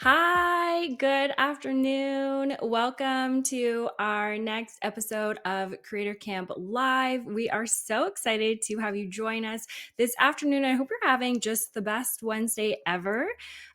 Hi, good afternoon. Welcome to our next episode of Creator Camp Live. We are so excited to have you join us this afternoon. I hope you're having just the best Wednesday ever.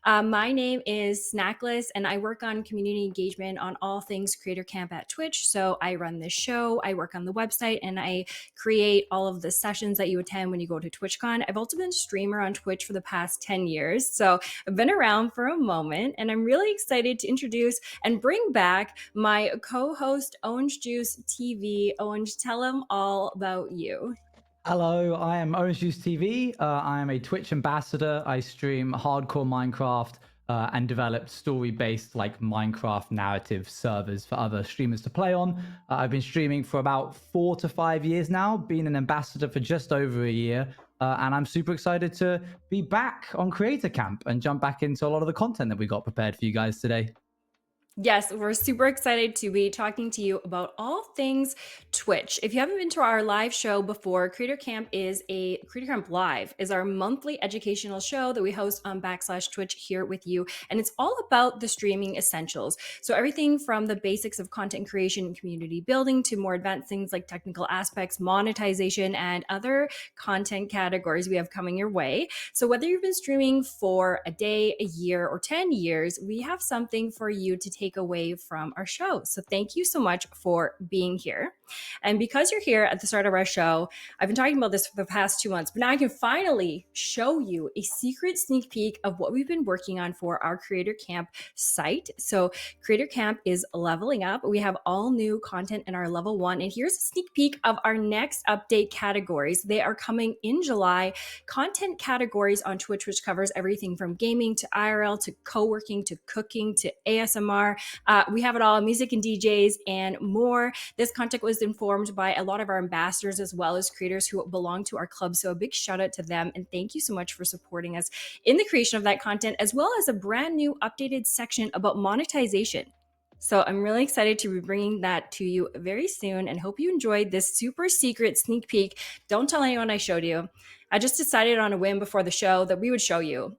My name is Snackless, and I work on community engagement on all things Creator Camp at Twitch. So I run this show, I work on the website, and I create all of the sessions that you attend when you go to TwitchCon. I've also been a streamer on Twitch for the past 10 years. So I've been around for a moment, and I'm really excited to introduce and bring back my co-host, OwengeJuiceTV. Owange, tell them all about you. Hello, I am OwengeJuiceTV. I am a Twitch ambassador. I stream hardcore Minecraft and develop story-based like Minecraft narrative servers for other streamers to play on. I've been streaming for about 4 to 5 years now, been an ambassador for just over a year, and I'm super excited to be back on Creator Camp and jump back into a lot of the content that we got prepared for you guys today. Yes, we're super excited to be talking to you about all things Twitch. If you haven't been to our live show before, Creator Camp Live is our monthly educational show that we host on /Twitch here with you. And it's all about the streaming essentials. So everything from the basics of content creation and community building to more advanced things like technical aspects, monetization, and other content categories we have coming your way. So whether you've been streaming for a day, a year, or 10 years, we have something for you to take away from our show. So thank you so much for being here. And because you're here at the start of our show, I've been talking about this for the past 2 months, but now I can finally show you a secret sneak peek of what we've been working on for our Creator Camp site. So Creator Camp is leveling up. We have all new content in our level 1. And here's a sneak peek of our next update categories. They are coming in July. Content categories on Twitch, which covers everything from gaming to IRL to co-working to cooking to ASMR. We have it all, music and DJs and more. This content was informed by a lot of our ambassadors as well as creators who belong to our club. So a big shout out to them. And thank you so much for supporting us in the creation of that content, as well as a brand new updated section about monetization. So I'm really excited to be bringing that to you very soon and hope you enjoyed this super secret sneak peek. Don't tell anyone I showed you. I just decided on a whim before the show that we would show you.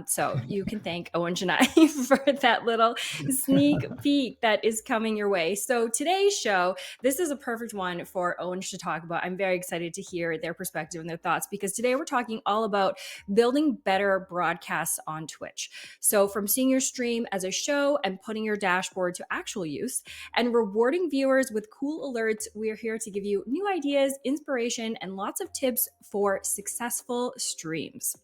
So you can thank Owenge and I for that little sneak peek that is coming your way. So today's show, this is a perfect one for Owenge to talk about. I'm very excited to hear their perspective and their thoughts because today we're talking all about building better broadcasts on Twitch. So from seeing your stream as a show and putting your dashboard to actual use and rewarding viewers with cool alerts, we are here to give you new ideas, inspiration, and lots of tips for successful streams.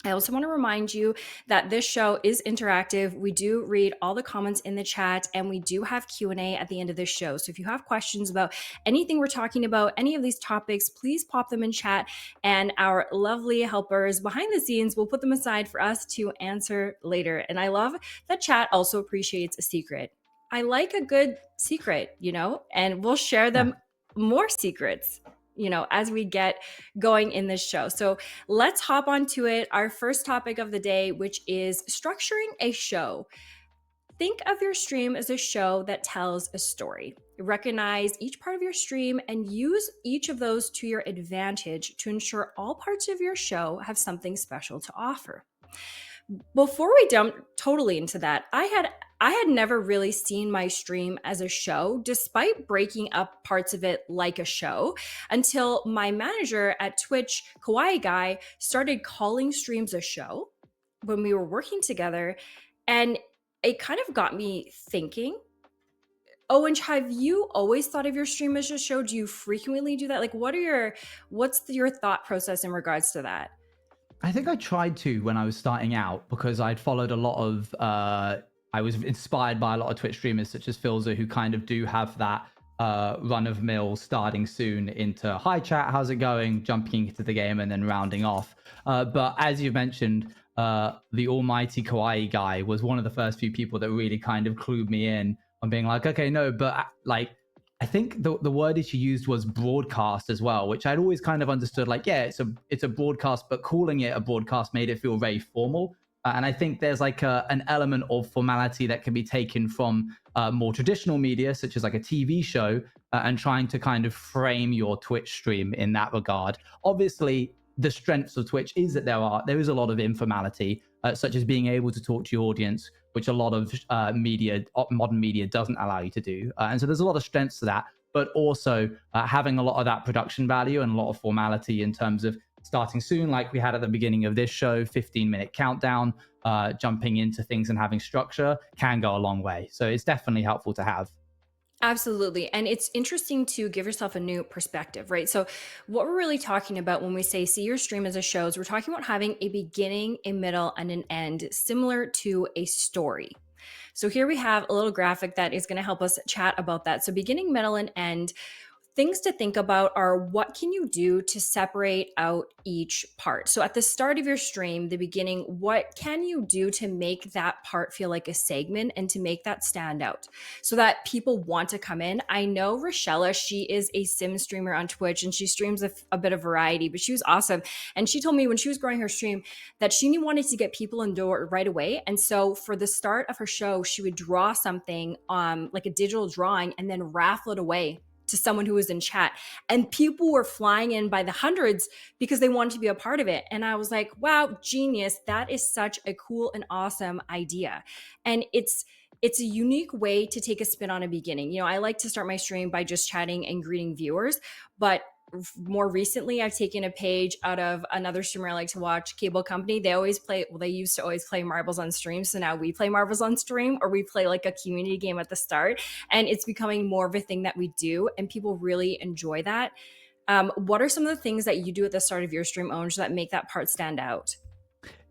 I also want to remind you that this show is interactive. We do read all the comments in the chat and we do have Q&A at the end of this show. So if you have questions about anything we're talking about, any of these topics, please pop them in chat and our lovely helpers behind the scenes will put them aside for us to answer later. And I love that chat also appreciates a secret. I like a good secret, and we'll share them more secrets as we get going in this show. So let's hop onto it. Our first topic of the day, which is structuring a show. Think of your stream as a show that tells a story. Recognize each part of your stream and use each of those to your advantage to ensure all parts of your show have something special to offer. Before we jump totally into that, I had never really seen my stream as a show, despite breaking up parts of it like a show, until my manager at Twitch, Kawaii Guy, started calling streams a show when we were working together. And it kind of got me thinking, Owenge, have you always thought of your stream as a show? Do you frequently do that? Like, what's your thought process in regards to that? I think I tried to when I was starting out because I'd followed a lot of, I was inspired by a lot of Twitch streamers such as Filza who kind of do have that run of mill starting soon into hi chat, how's it going, jumping into the game and then rounding off. But as you mentioned, the almighty Kawaii Guy was one of the first few people that really kind of clued me in on being like, okay, no, but like, I think the word that she used was broadcast as well, which I'd always kind of understood like, yeah, it's a broadcast, but calling it a broadcast made it feel very formal. And I think there's like an element of formality that can be taken from more traditional media, such as like a TV show, and trying to kind of frame your Twitch stream in that regard. Obviously, the strengths of Twitch is that there is a lot of informality, such as being able to talk to your audience, which a lot of modern media doesn't allow you to do. And so there's a lot of strengths to that, but also having a lot of that production value and a lot of formality in terms of starting soon, like we had at the beginning of this show, 15-minute countdown, jumping into things and having structure can go a long way. So it's definitely helpful to have. Absolutely. And it's interesting to give yourself a new perspective, right? So, what we're really talking about when we say see your stream as a show is we're talking about having a beginning, a middle, and an end, similar to a story. So, here we have a little graphic that is going to help us chat about that. So, beginning, middle, and end. Things to think about are what can you do to separate out each part? So at the start of your stream, the beginning, what can you do to make that part feel like a segment and to make that stand out so that people want to come in? I know Rochella, she is a sim streamer on Twitch and she streams a bit of variety, but she was awesome. And she told me when she was growing her stream that she wanted to get people in door right away. And so for the start of her show, she would draw something like a digital drawing and then raffle it away to someone who was in chat, and people were flying in by the hundreds because they wanted to be a part of it. And I was like, wow, genius. That is such a cool and awesome idea. And it's a unique way to take a spin on a beginning. You know, I like to start my stream by just chatting and greeting viewers, but more recently I've taken a page out of another streamer I like to watch, Cable Company. They used to always play marbles on stream, so now we play marbles on stream, or we play like a community game at the start, and it's becoming more of a thing that we do and people really enjoy that. What are some of the things that you do at the start of your stream, Ownge, that make that part stand out?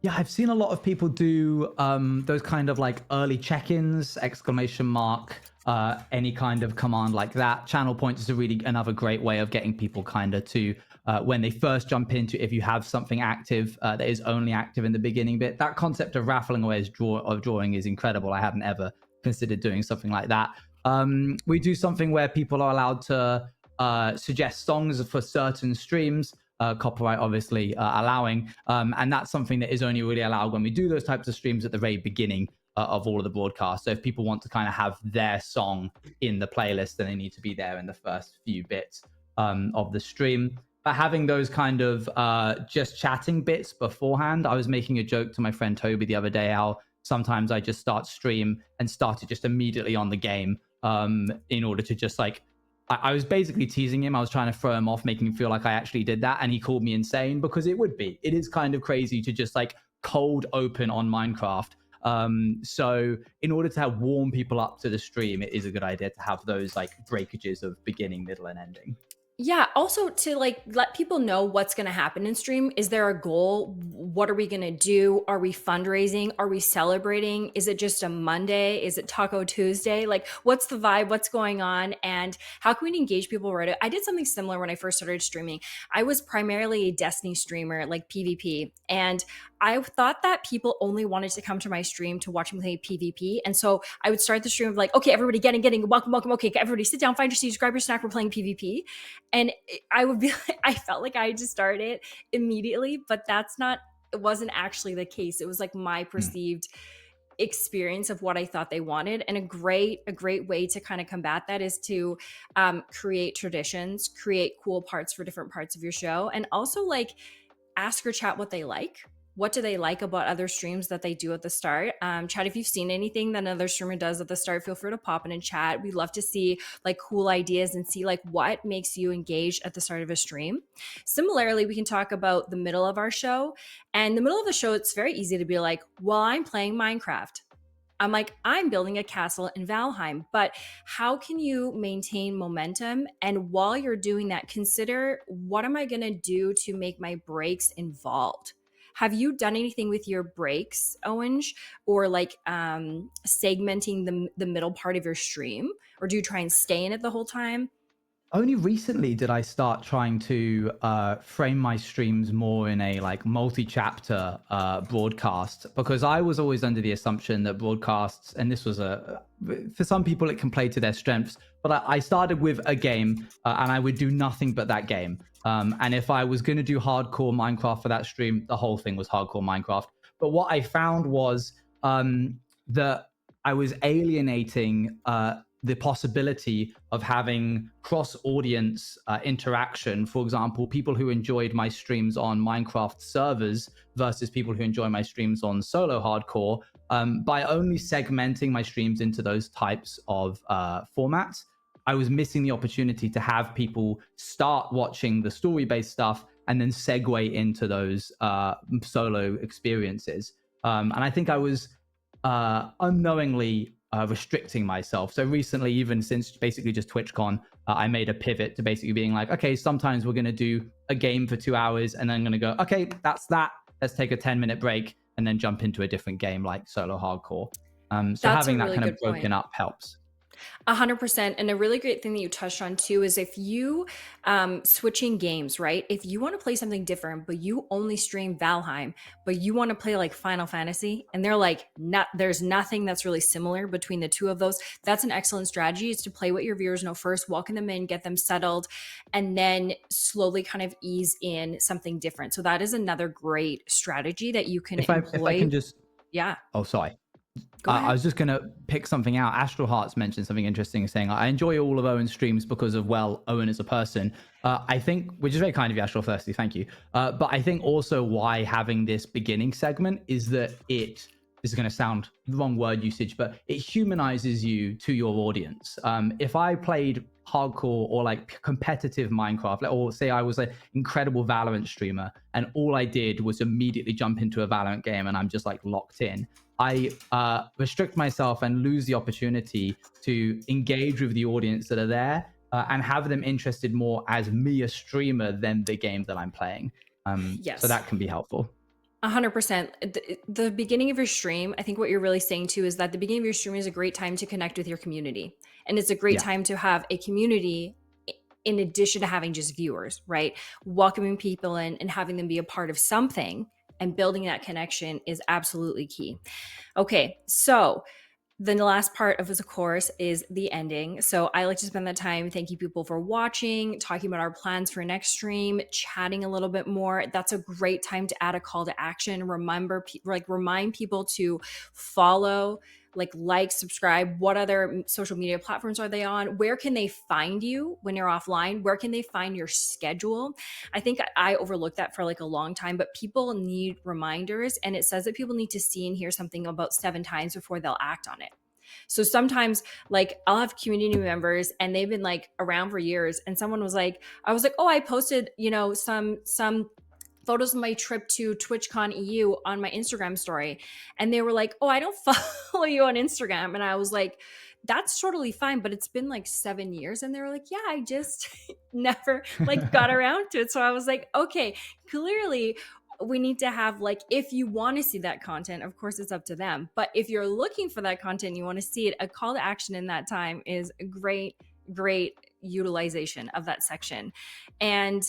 Yeah, I've seen a lot of people do those kind of like early check-ins, exclamation mark, any kind of command like that. Channel point is another great way of getting people kind of to, when they first jump into, if you have something active that is only active in the beginning bit. That concept of raffling away drawing is incredible. I hadn't ever considered doing something like that. We do something where people are allowed to suggest songs for certain streams. Copyright obviously allowing, and that's something that is only really allowed when we do those types of streams at the very beginning of all of the broadcasts. So if people want to kind of have their song in the playlist, then they need to be there in the first few bits of the stream. But having those kind of just chatting bits beforehand, I was making a joke to my friend Toby the other day how sometimes I just start stream and started just immediately on the game in order to just like, I was basically teasing him. I was trying to throw him off, making him feel like I actually did that. And he called me insane because it is kind of crazy to just like cold open on Minecraft. So in order to warm people up to the stream, it is a good idea to have those like breakages of beginning, middle, and ending. Yeah, also to like let people know what's going to happen in stream. Is there a goal? What are we going to do? Are we fundraising? Are we celebrating? Is it just a Monday? Is it Taco Tuesday? Like, what's the vibe? What's going on? And how can we engage people right away? I did something similar when I first started streaming. I was primarily a Destiny streamer, like PvP, and I thought that people only wanted to come to my stream to watch me play PvP. And so I would start the stream of like, okay, everybody getting, welcome. Okay, everybody sit down, find your seats, grab your snack. We're playing PvP. And I would be like, I felt like I had to start it immediately, but it wasn't actually the case. It was like my perceived experience of what I thought they wanted. And a great way to kind of combat that is to create traditions, create cool parts for different parts of your show, and also like ask your chat what they like. What do they like about other streams that they do at the start? Chat, if you've seen anything that another streamer does at the start, feel free to pop in and chat. We love to see like cool ideas and see like what makes you engaged at the start of a stream. Similarly, we can talk about the middle of our show. And the middle of the show, it's very easy to be like, well, I'm playing Minecraft. I'm building a castle in Valheim, but how can you maintain momentum? And while you're doing that, consider what am I going to do to make my breaks involved? Have you done anything with your breaks, Owenge, or like segmenting the middle part of your stream? Or do you try and stay in it the whole time? Only recently did I start trying to frame my streams more in a like multi-chapter broadcast, because I was always under the assumption that broadcasts, and this was for some people it can play to their strengths, but I started with a game and I would do nothing but that game. And if I was going to do hardcore Minecraft for that stream, the whole thing was hardcore Minecraft. But what I found was that I was alienating the possibility of having cross audience interaction. For example, people who enjoyed my streams on Minecraft servers versus people who enjoy my streams on solo hardcore, by only segmenting my streams into those types of formats, I was missing the opportunity to have people start watching the story based stuff and then segue into those solo experiences. And I think I was unknowingly restricting myself. So recently, even since basically just TwitchCon, I made a pivot to basically being like, okay, sometimes we're going to do a game for 2 hours and then I'm going to go, okay, that's that. Let's take a 10-minute break and then jump into a different game like solo hardcore. So That's a having that really kind of good broken point. up helps. 100%. And a really great thing that you touched on too is if you switching games, right? If you want to play something different, but you only stream Valheim, but you want to play like Final Fantasy, and they're like, not there's nothing that's really similar between the two of those. That's an excellent strategy, is to play what your viewers know first, welcome them in, get them settled, and then slowly kind of ease in something different. So that is another great strategy that you can If I can employ. just, Yeah, oh, sorry. go I ahead. was just going to pick something out. Astral Hearts mentioned something interesting, saying, I enjoy all of Owen's streams because of, well, Owen is a person. I think, which is very kind of you, Astral, firstly, thank you. But I think also why having this beginning segment is that this is going to sound the wrong word usage, but it humanizes you to your audience. If I played hardcore or like competitive Minecraft, or say I was an incredible Valorant streamer and all I did was immediately jump into a Valorant game and I'm just like locked in, I restrict myself and lose the opportunity to engage with the audience that are there and have them interested more as me, a streamer, than the game that I'm playing. So Yes. that can be helpful. 100%. The beginning of your stream, I think what you're really saying too is that the beginning of your stream is a great time to connect with your community. And it's a great Yeah. time to have a community in addition to having just viewers, right? Welcoming people in and having them be a part of something and building that connection is absolutely key. Okay, so then the last part of this course is the ending. So I like to spend that time thanking people for watching, talking about our plans for next stream, chatting a little bit more. That's a great time to add a call to action. Remind people to follow, subscribe. What other social media platforms are they on? Where can they find you when you're offline? Where can they find your schedule? I think I overlooked that for like a long time, but people need reminders. And it says that people need to see and hear something about 7 times before they'll act on it. So sometimes, like, I'll have community members and they've been like around for years, and someone was like, I was like, oh, I posted, some photos of my trip to TwitchCon EU on my Instagram story. And they were like, oh, I don't follow you on Instagram. And I was like, that's totally fine, but it's been like 7 years. And they were like, yeah, I just never like got around to it. So I was like, okay, clearly we need to have, like, if you want to see that content, of course it's up to them, but if you're looking for that content, you want to see it, a call to action in that time is a great utilization of that section. And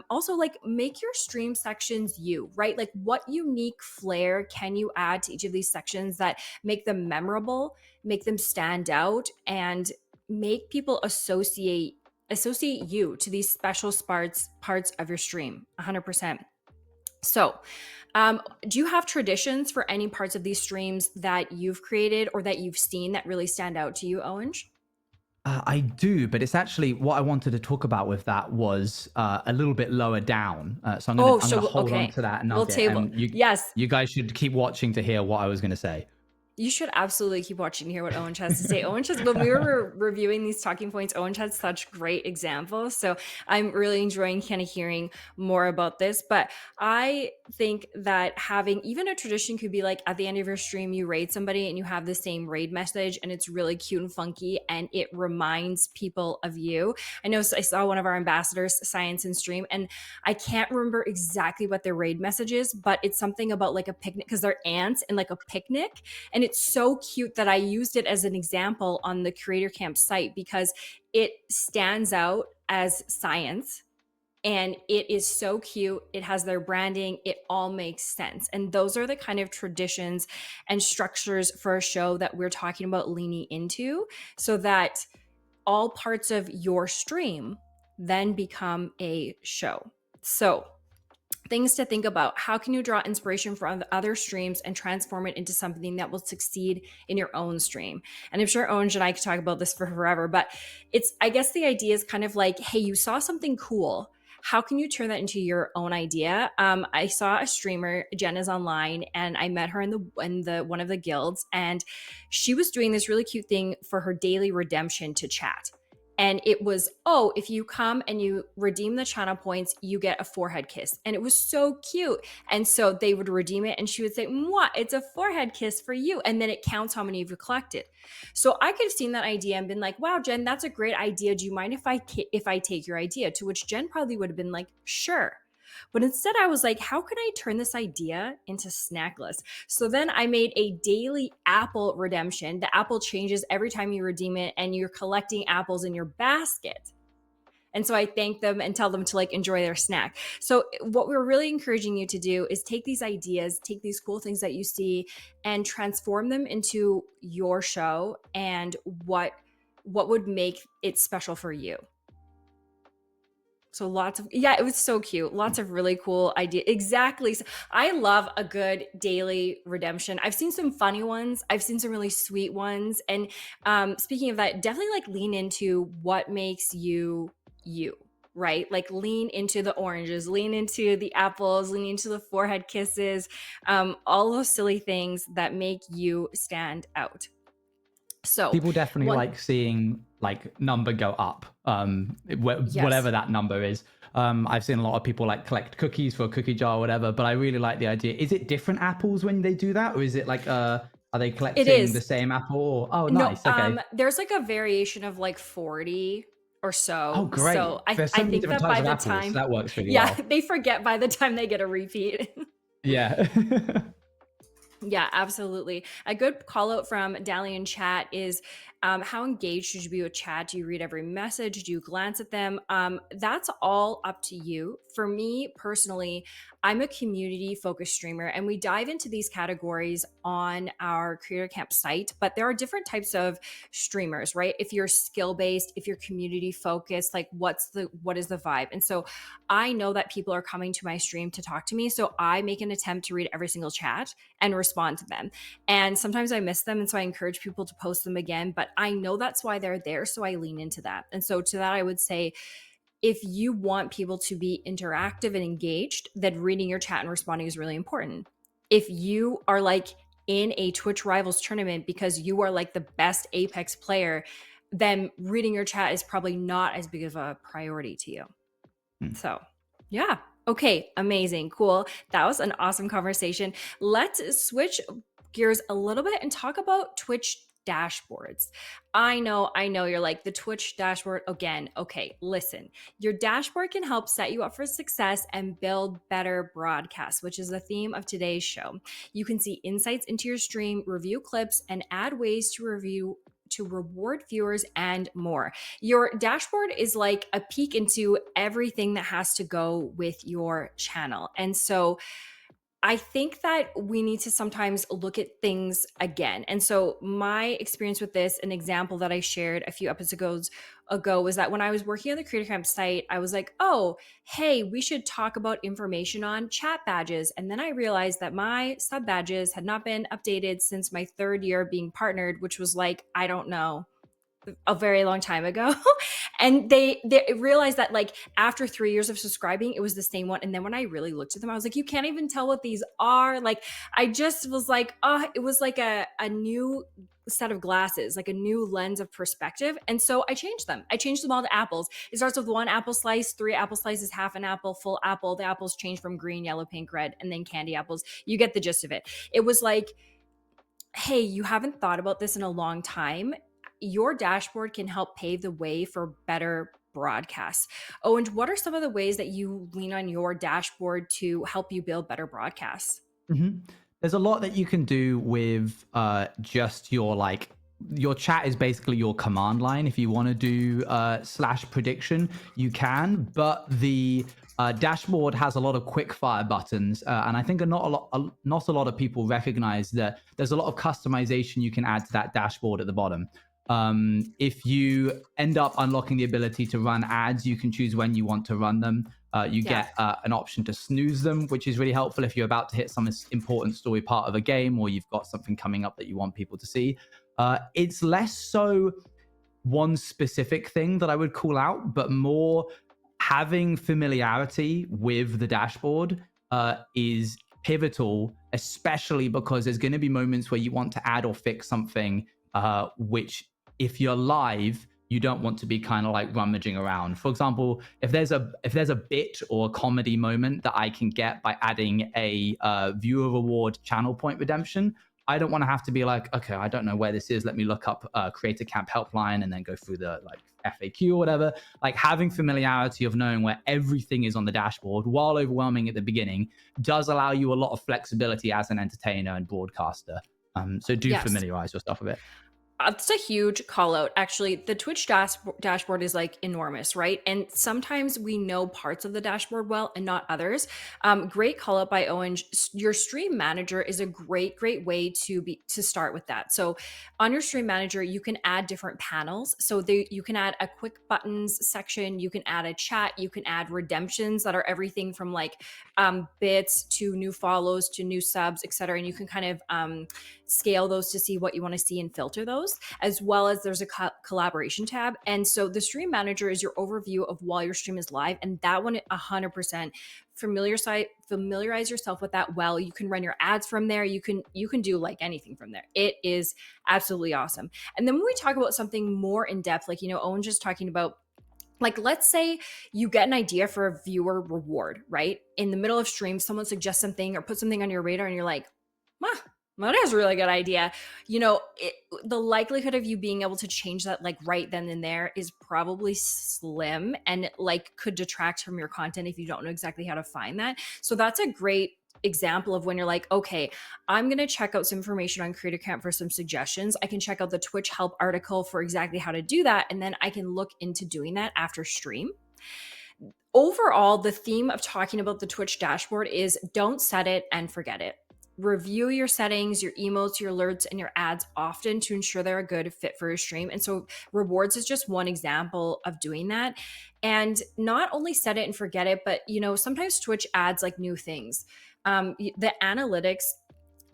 also, like, make your stream sections you, right? Like, what unique flair can you add to each of these sections that make them memorable, make them stand out, and make people associate you to these special parts of your stream. 100%. So, do you have traditions for any parts of these streams that you've created or that you've seen that really stand out to you, Owenge? I do, but it's actually what I wanted to talk about with that was a little bit lower down. So Oh, I'm gonna so hold on okay. to that We'll nugget, table. and Yes, you guys should keep watching to hear what I was gonna say. you should absolutely keep watching to hear what Owen has to say. When we were reviewing these talking points, Owen had such great examples. So I'm really enjoying kind of hearing more about this. But I think that having even a tradition could be like, at the end of your stream, you raid somebody and you have the same raid message, and it's really cute and funky and it reminds people of you. I know I saw one of our ambassadors, Science in stream, and I can't remember exactly what their raid message is, but it's something about like a picnic, because they're ants and like a picnic. And it's so cute that I used it as an example on the Creator Camp site because it stands out as science and it is so cute. It has their branding. It all makes sense. And those are the kind of traditions and structures for a show that we're talking about leaning into, so that all parts of your stream then become a show. So things to think about. How can you draw inspiration from other streams and transform it into something that will succeed in your own stream? And I'm sure Owen and I could talk about this for forever, but I guess the idea is kind of like, hey, you saw something cool. How can you turn that into your own idea? I saw a streamer, Jen is online, and I met her in the one of the guilds, and she was doing this really cute thing for her daily redemption to chat. And it was, oh, if you come and you redeem the channel points, you get a forehead kiss. And it was so cute. And so they would redeem it and she would say, "Mwah, it's a forehead kiss for you." And then it counts how many you've collected. So I could have seen that idea and been like, "Wow, Jen, that's a great idea. Do you mind if I take your idea?" To which Jen probably would have been like, "Sure." But instead, I was like, how can I turn this idea into Snackless? So then I made a daily apple redemption. The apple changes every time you redeem it, and you're collecting apples in your basket. And so I thank them and tell them to like enjoy their snack. So what we're really encouraging you to do is take these ideas, take these cool things that you see, and transform them into your show and what would make it special for you. So it was so cute. Lots of really cool ideas. Exactly. So I love a good daily redemption. I've seen some funny ones. I've seen some really sweet ones. And speaking of that, definitely like lean into what makes you, right? Like lean into the oranges, lean into the apples, lean into the forehead kisses, all those silly things that make you stand out. So people definitely like seeing like number go up, whatever that number is. I've seen a lot of people like collect cookies for a cookie jar or whatever, but I really like the idea. Is it different apples when they do that, or is it like are they collecting the same apple? Or, oh, nice. No, okay. There's like a variation of like 40 or so. Oh, great. So I There's so many think different that types by of the apples, time, so that works really yeah, well. they forget by the time they get a repeat. Yeah. Yeah, absolutely. A good call out from Dally in chat is how engaged should you be with chat? Do you read every message? Do you glance at them? That's all up to you. For me personally, I'm a community focused streamer and we dive into these categories on our Creator Camp site, but there are different types of streamers, right? If you're skill based, if you're community focused, like what is the vibe? And so I know that people are coming to my stream to talk to me. So I make an attempt to read every single chat and respond to them. And sometimes I miss them. And so I encourage people to post them again, but I know that's why they're there. So I lean into that. And so to that, I would say, if you want people to be interactive and engaged, then reading your chat and responding is really important. If you are like in a Twitch Rivals tournament because you are like the best Apex player, then reading your chat is probably not as big of a priority to you. So, yeah. Okay, amazing. Cool. That was an awesome conversation. Let's switch gears a little bit and talk about Twitch dashboards. I know you're like, the Twitch dashboard again. Okay, listen. Your dashboard can help set you up for success and build better broadcasts, which is the theme of today's show. You can see insights into your stream, review clips, and add ways to reward viewers and more. Your dashboard is like a peek into everything that has to go with your channel. And so I think that we need to sometimes look at things again. And so my experience with this, an example that I shared a few episodes ago, was that when I was working on the Creator Camp site, I was like, oh, hey, we should talk about information on chat badges. And then I realized that my sub badges had not been updated since my 3rd year being partnered, which was like, I don't know, a very long time ago. And they realized that like after 3 years of subscribing, it was the same one. And then when I really looked at them, I was like, you can't even tell what these are. Like, I just was like, it was like a new set of glasses, like a new lens of perspective. And so I changed them. I changed them all to apples. It starts with 1 apple slice, 3 apple slices, half an apple, full apple. The apples change from green, yellow, pink, red, and then candy apples. You get the gist of it. It was like, hey, you haven't thought about this in a long time. Your dashboard can help pave the way for better broadcasts. Oh, and what are some of the ways that you lean on your dashboard to help you build better broadcasts? Mm-hmm. There's a lot that you can do with just your chat is basically your command line. If you want to do slash prediction, you can, but the dashboard has a lot of quick fire buttons, and I think not a lot of people recognize that there's a lot of customization you can add to that dashboard at the bottom. If you end up unlocking the ability to run ads, you can choose when you want to run them. You Yeah. get an option to snooze them, which is really helpful if you're about to hit some important story part of a game, or you've got something coming up that you want people to see. It's less so one specific thing that I would call out, but more having familiarity with the dashboard is pivotal, especially because there's going to be moments where you want to add or fix something, which if you're live, you don't want to be kind of like rummaging around. For example, if there's a bit or a comedy moment that I can get by adding a viewer reward channel point redemption, I don't want to have to be like, okay, I don't know where this is. Let me look up Creator Camp helpline and then go through the like FAQ or whatever. Like having familiarity of knowing where everything is on the dashboard, while overwhelming at the beginning, does allow you a lot of flexibility as an entertainer and broadcaster. So do Yes. familiarize yourself with it. It's a huge call out. Actually, the Twitch dashboard is like enormous, right? And sometimes we know parts of the dashboard well and not others. Great call out by Owen. Your stream manager is a great way to start with that. So on your stream manager, you can add different panels. So you can add a quick buttons section. You can add a chat. You can add redemptions that are everything from like bits to new follows to new subs, etc. And you can kind of scale those to see what you want to see and filter those, as well as there's a collaboration tab. And so the stream manager is your overview of while your stream is live, and that one 100% familiarize yourself with that well. You can run your ads from there. You can do like anything from there. It is absolutely awesome. And then when we talk about something more in depth, like, you know, Owen just talking about, like, let's say you get an idea for a viewer reward, right? In the middle of stream, someone suggests something or put something on your radar and you're like, that is a really good idea. You know, the likelihood of you being able to change that like right then and there is probably slim, and like could detract from your content if you don't know exactly how to find that. So that's a great example of when you're like, okay, I'm going to check out some information on Creator Camp for some suggestions. I can check out the Twitch help article for exactly how to do that. And then I can look into doing that after stream. Overall, the theme of talking about the Twitch dashboard is don't set it and forget it. Review your settings, your emotes, your alerts, and your ads often to ensure they're a good fit for your stream. And so rewards is just one example of doing that. And not only set it and forget it, but, you know, sometimes Twitch adds like new things. The analytics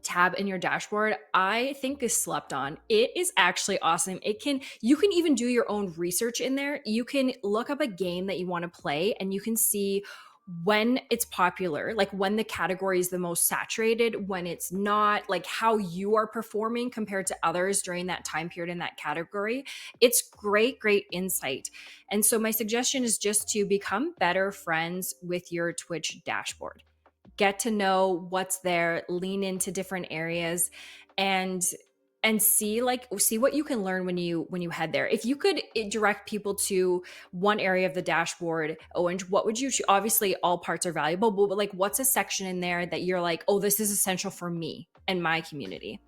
tab in your dashboard, I think, is slept on. It is actually awesome. You can even do your own research in there. You can look up a game that you want to play and you can see when it's popular, like when the category is the most saturated, when it's not, like how you are performing compared to others during that time period in that category. It's great insight. And so my suggestion is just to become better friends with your Twitch dashboard. Get to know what's there, lean into different areas, and see what you can learn when you head there. If you could direct people to one area of the dashboard, Owen, what would you obviously all parts are valuable, but like what's a section in there that you're like, oh, this is essential for me and my community?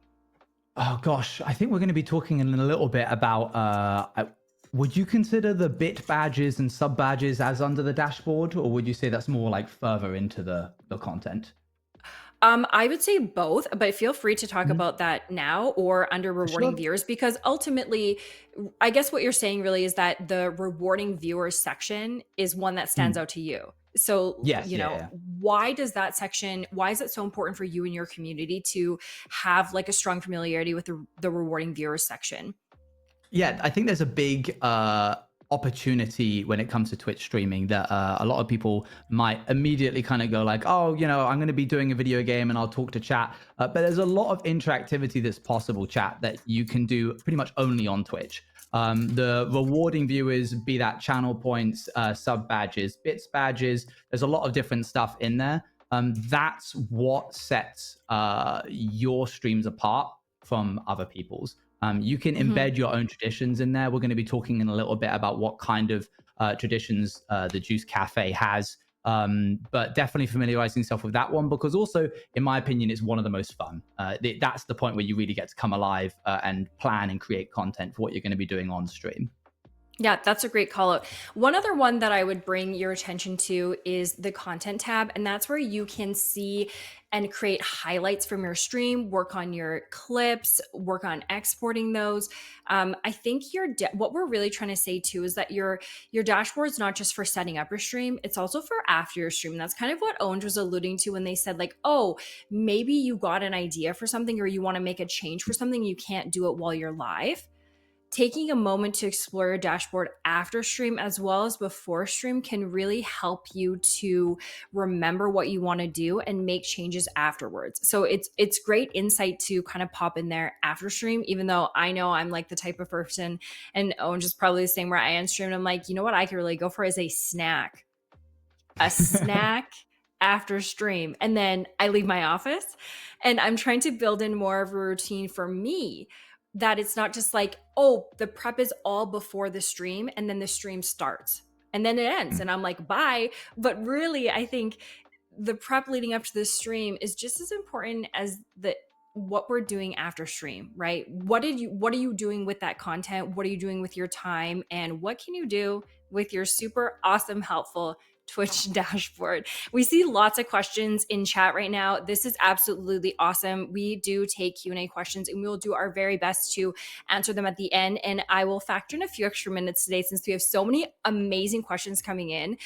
Oh gosh, I think we're going to be talking in a little bit about would you consider the bit badges and sub badges as under the dashboard, or would you say that's more like further into the content? I would say both, but feel free to talk about that now or under rewarding Sure. viewers, because ultimately, I guess what you're saying really is that the rewarding viewers section is one that stands out to you. So, Yes, you know, yeah. why is it so important for you and your community to have like a strong familiarity with the rewarding viewers section? Yeah, I think there's a big opportunity when it comes to Twitch streaming that a lot of people might immediately kind of go like, oh, you know, I'm going to be doing a video game and I'll talk to chat. But there's a lot of interactivity that's possible, chat, that you can do pretty much only on Twitch. The rewarding viewers, be that channel points, sub badges, bits badges, there's a lot of different stuff in there. That's what sets your streams apart from other people's. You can embed your own traditions in there. We're going to be talking in a little bit about what kind of traditions the Juice Cafe has. But definitely familiarizing yourself with that one, because also, in my opinion, it's one of the most fun. That's the point where you really get to come alive and plan and create content for what you're going to be doing on stream. Yeah, that's a great call out. One other one that I would bring your attention to is the content tab. And that's where you can see and create highlights from your stream, work on your clips, work on exporting those. I think what we're really trying to say too is that your dashboard's not just for setting up your stream, it's also for after your stream. And that's kind of what Owen was alluding to when they said, like, oh, maybe you got an idea for something or you want to make a change for something, you can't do it while you're live. Taking a moment to explore your dashboard after stream as well as before stream can really help you to remember what you want to do and make changes afterwards. So it's great insight to kind of pop in there after stream, even though I know I'm like the type of person, and Owen just probably the same, where I end stream and I'm like, you know what I could really go for is a snack after stream. And then I leave my office and I'm trying to build in more of a routine for me, that it's not just like, oh, the prep is all before the stream and then the stream starts and then it ends and I'm like, bye. But really, I think the prep leading up to the stream is just as important as what we're doing after stream, right? What are you doing with that content? What are you doing with your time? And what can you do with your super awesome, helpful Twitch dashboard? We see lots of questions in chat right now. This is absolutely awesome. We do take Q&A questions and we will do our very best to answer them at the end. And I will factor in a few extra minutes today since we have so many amazing questions coming in.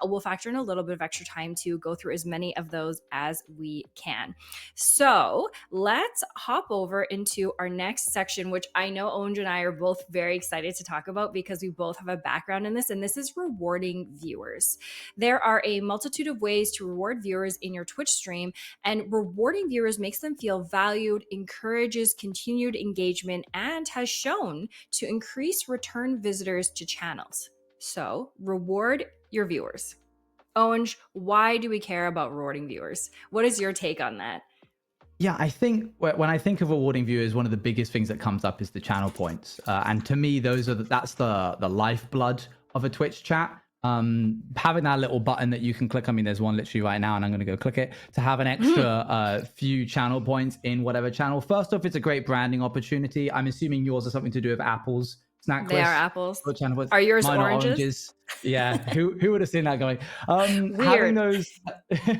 We'll factor in a little bit of extra time to go through as many of those as we can. So let's hop over into our next section, which I know Owen and I are both very excited to talk about because we both have a background in this, and this is rewarding viewers. There are a multitude of ways to reward viewers in your Twitch stream, and rewarding viewers makes them feel valued, encourages continued engagement, and has shown to increase return visitors to channels. So, reward your viewers. Owen, why do we care about rewarding viewers? What is your take on that? Yeah, I think when I think of rewarding viewers, one of the biggest things that comes up is the channel points, and to me, that's the lifeblood of a Twitch chat. Having that little button that you can click. I mean, there's one literally right now, and I'm going to go click it to have an extra few channel points in whatever channel. First off, it's a great branding opportunity. I'm assuming yours are something to do with apples. Snackless. They are apples. Channel points. Are yours Mine oranges? Are oranges. Yeah, who would have seen that going? Weird.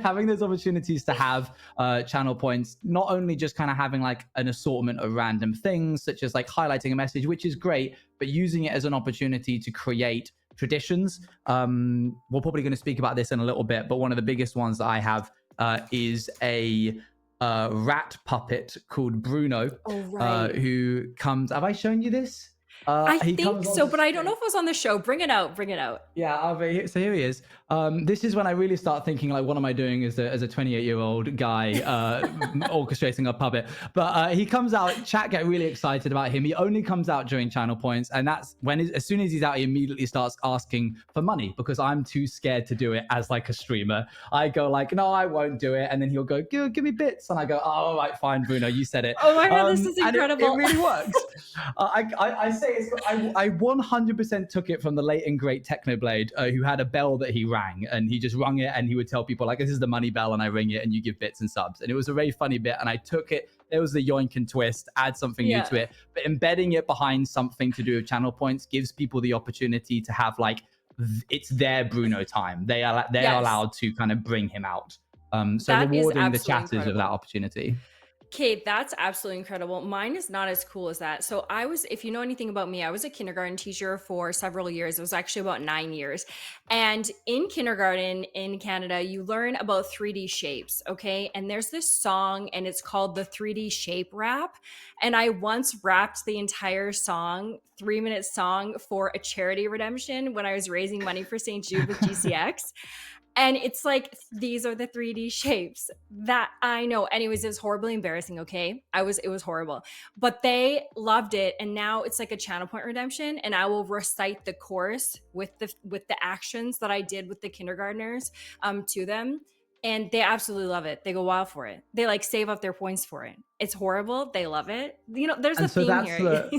Having those opportunities to have channel points, not only just kind of having like an assortment of random things, such as like highlighting a message, which is great, but using it as an opportunity to create traditions. We're probably going to speak about this in a little bit, but one of the biggest ones that I have is a rat puppet called Bruno, who comes. Have I shown you this? I think so, but I don't know if it was on the show. Bring it out. Yeah, so here he is. This is when I really start thinking, like, what am I doing as a 28-year-old guy orchestrating a puppet? But he comes out, chat get really excited about him. He only comes out during channel points, and that's when, as soon as he's out, he immediately starts asking for money because I'm too scared to do it as like a streamer. I go like, no, I won't do it, and then he'll go, give me bits, and I go, oh, all right, fine, Bruno, you said it. Oh my god, this is incredible. And it really works. I say I 100% took it from the late and great Technoblade, who had a bell that he rang, and he just rung it, and he would tell people like, this is the money bell, and I ring it, and you give bits and subs. And it was a very funny bit, and I took it. There was the yoink and twist, add something new to it, but embedding it behind something to do with channel points gives people the opportunity to have like, it's their Bruno time. They are allowed to kind of bring him out. So that rewarding the chatters with that opportunity. Okay, that's absolutely incredible. Mine is not as cool as that. So if you know anything about me, I was a kindergarten teacher for several years. It was actually about 9 years. And in kindergarten in Canada, you learn about 3D shapes, okay? And there's this song, and it's called the 3D shape rap. And I once rapped the entire song, 3-minute song, for a charity redemption when I was raising money for St. Jude with GCX. And it's like, these are the 3D shapes that I know. Anyways, it was horribly embarrassing, okay? It was horrible. But they loved it, and now it's like a channel point redemption, and I will recite the chorus with the actions that I did with the kindergartners to them. And they absolutely love it. They go wild for it. They like save up their points for it. It's horrible. They love it. You know, there's a theme here.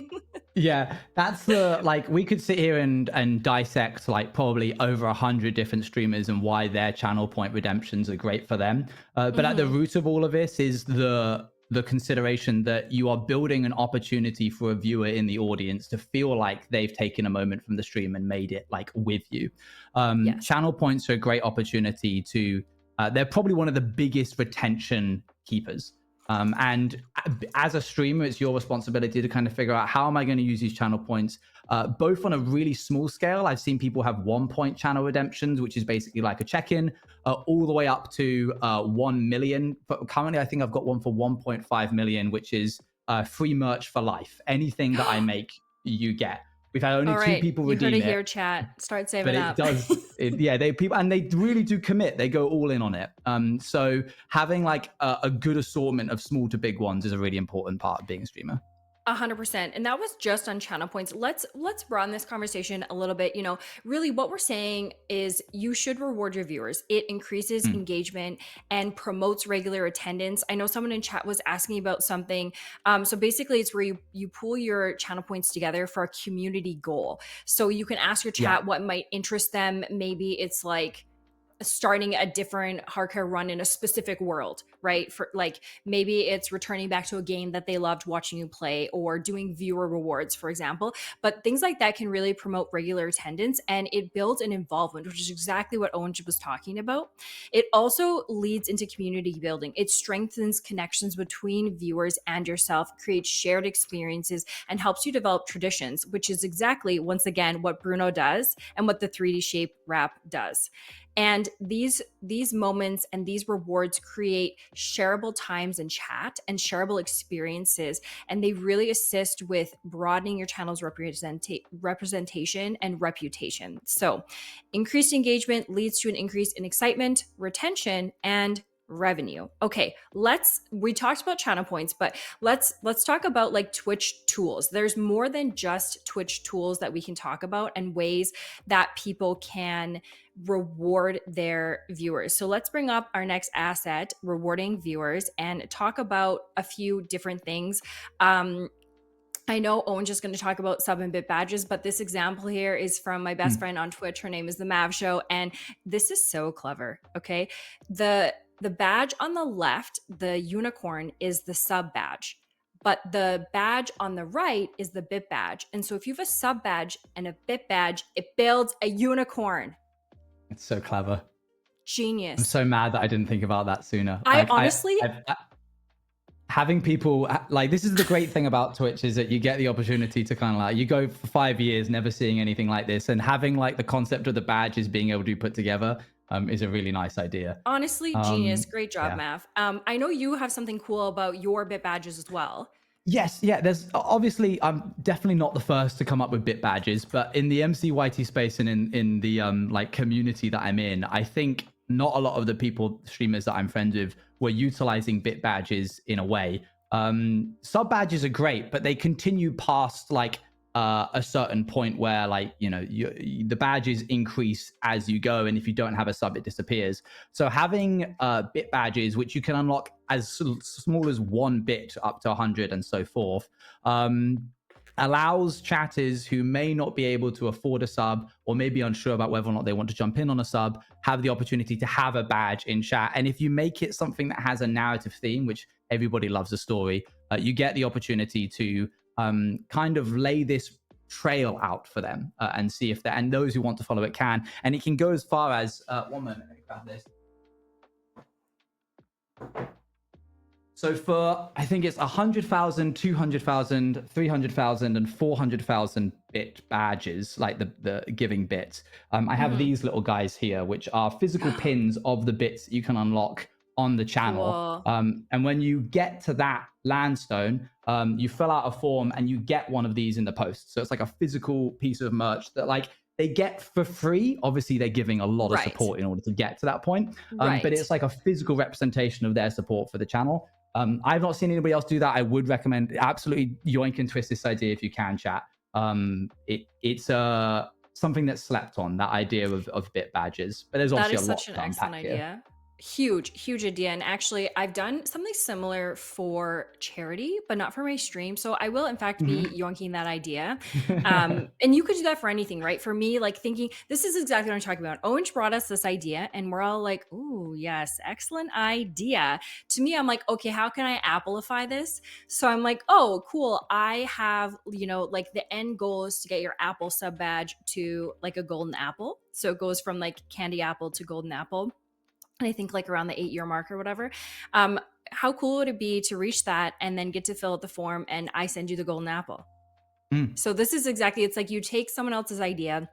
Yeah, that's the, like, we could sit here and dissect like probably over 100 different streamers and why their channel point redemptions are great for them. But at the root of all of this is the the consideration that you are building an opportunity for a viewer in the audience to feel like they've taken a moment from the stream and made it like with you. Yes. Channel points are a great opportunity to, they're probably one of the biggest retention keepers. And as a streamer, it's your responsibility to kind of figure out, how am I going to use these channel points, both on a really small scale. I've seen people have 1 point channel redemptions, which is basically like a check-in, all the way up to 1 million. But currently, I think I've got one for 1.5 million, which is free merch for life. Anything that I make, you get. We've had only All 2 right. people You heard redeem it it, here, chat. Start but saving it up. does yeah, they people, and they really do commit, they go all in on it. So having like a good assortment of small to big ones is a really important part of being a streamer. 100%. And that was just on channel points. Let's broaden this conversation a little bit. Really what we're saying is you should reward your viewers. It increases engagement and promotes regular attendance. I know someone in chat was asking about something. So basically it's where you pool your channel points together for a community goal. So you can ask your chat what might interest them. Maybe it's like starting a different hardcore run in a specific world, right? For like, maybe it's returning back to a game that they loved watching you play, or doing viewer rewards, for example. But things like that can really promote regular attendance, and it builds an involvement, which is exactly what Owen was talking about. It also leads into community building. It strengthens connections between viewers and yourself, creates shared experiences, and helps you develop traditions, which is exactly, once again, what Bruno does and what the 3D shape wrap does. And these moments and these rewards create shareable times in chat and shareable experiences, and they really assist with broadening your channel's representation and reputation. So increased engagement leads to an increase in excitement, retention, and revenue. Okay, we talked about channel points, but let's talk about like Twitch tools. There's more than just Twitch tools that we can talk about, and ways that people can reward their viewers. So let's bring up our next asset, rewarding viewers, and talk about a few different things. I know Owen's just going to talk about sub and bit badges, but this example here is from my best friend on Twitch. Her name is the Mav Show, and this is so clever. Okay, the badge on the left, the unicorn, is the sub badge, but the badge on the right is the bit badge. And so if you have a sub badge and a bit badge, it builds a unicorn. It's so clever. Genius. I'm so mad that I didn't think about that sooner. I honestly, having people like, this is the great thing about Twitch, is that you get the opportunity to kind of like, you go for 5 years never seeing anything like this, and having like the concept of the badges being able to be put together is a really nice idea. Honestly, genius. Great job, Mav. I know you have something cool about your bit badges as well. Yes, yeah, there's obviously, I'm definitely not the first to come up with bit badges, but in the MCYT space and in the like community that I'm in, I think not a lot of the streamers that I'm friends with, were utilizing bit badges in a way. Sub badges are great, but they continue past like a certain point where, like, the badges increase as you go, and if you don't have a sub, it disappears. So having bit badges, which you can unlock as small as 1 bit up to 100 and so forth, allows chatters who may not be able to afford a sub, or may be unsure about whether or not they want to jump in on a sub, have the opportunity to have a badge in chat. And if you make it something that has a narrative theme, which everybody loves a story, you get the opportunity to kind of lay this trail out for them, and see if and those who want to follow it can. And it can go as far as 1 moment, let me grab this. So for, I think it's 100,000, 200,000, 300,000, and 400,000 bit badges, like the giving bits. I have these little guys here, which are physical pins of the bits that you can unlock on the channel. Cool. And when you get to that landstone, you fill out a form and you get one of these in the post. So it's like a physical piece of merch that like they get for free. Obviously, they're giving a lot of support in order to get to that point. But it's like a physical representation of their support for the channel. I've not seen anybody else do that. I would recommend, absolutely yoink and twist this idea if you can, chat. It's something that's slept on, that idea of bit badges. But there's obviously a lot to unpack here. Huge idea. And actually, I've done something similar for charity, but not for my stream. So I will, in fact, be Hmm. yoinking that idea. And you could do that for anything, right? For me, like thinking, this is exactly what I'm talking about. Owen brought us this idea, and we're all like, ooh, yes, excellent idea. To me, I'm like, okay, how can I amplify this? So I'm like, oh, cool. I have, like the end goal is to get your Apple sub badge to like a golden apple. So it goes from like candy apple to golden apple, and I think like around the 8-year mark or whatever. Um, how cool would it be to reach that and then get to fill out the form and I send you the golden apple? Mm. So this is exactly, it's like you take someone else's idea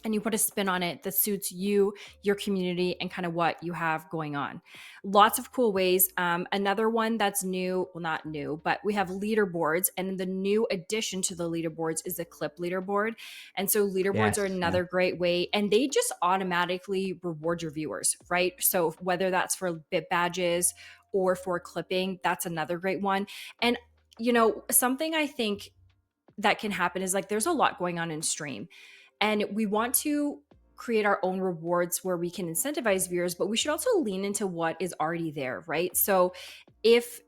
and you put a spin on it that suits you, your community, and kind of what you have going on. Lots of cool ways. Another one that's new, well, not new, but we have leaderboards, and the new addition to the leaderboards is the clip leaderboard. And so leaderboards are Yes. Yeah. another great way, and they just automatically reward your viewers, right? So whether that's for bit badges or for clipping, that's another great one. And something I think that can happen is like there's a lot going on in stream, and we want to create our own rewards where we can incentivize viewers, but we should also lean into what is already there, right? So if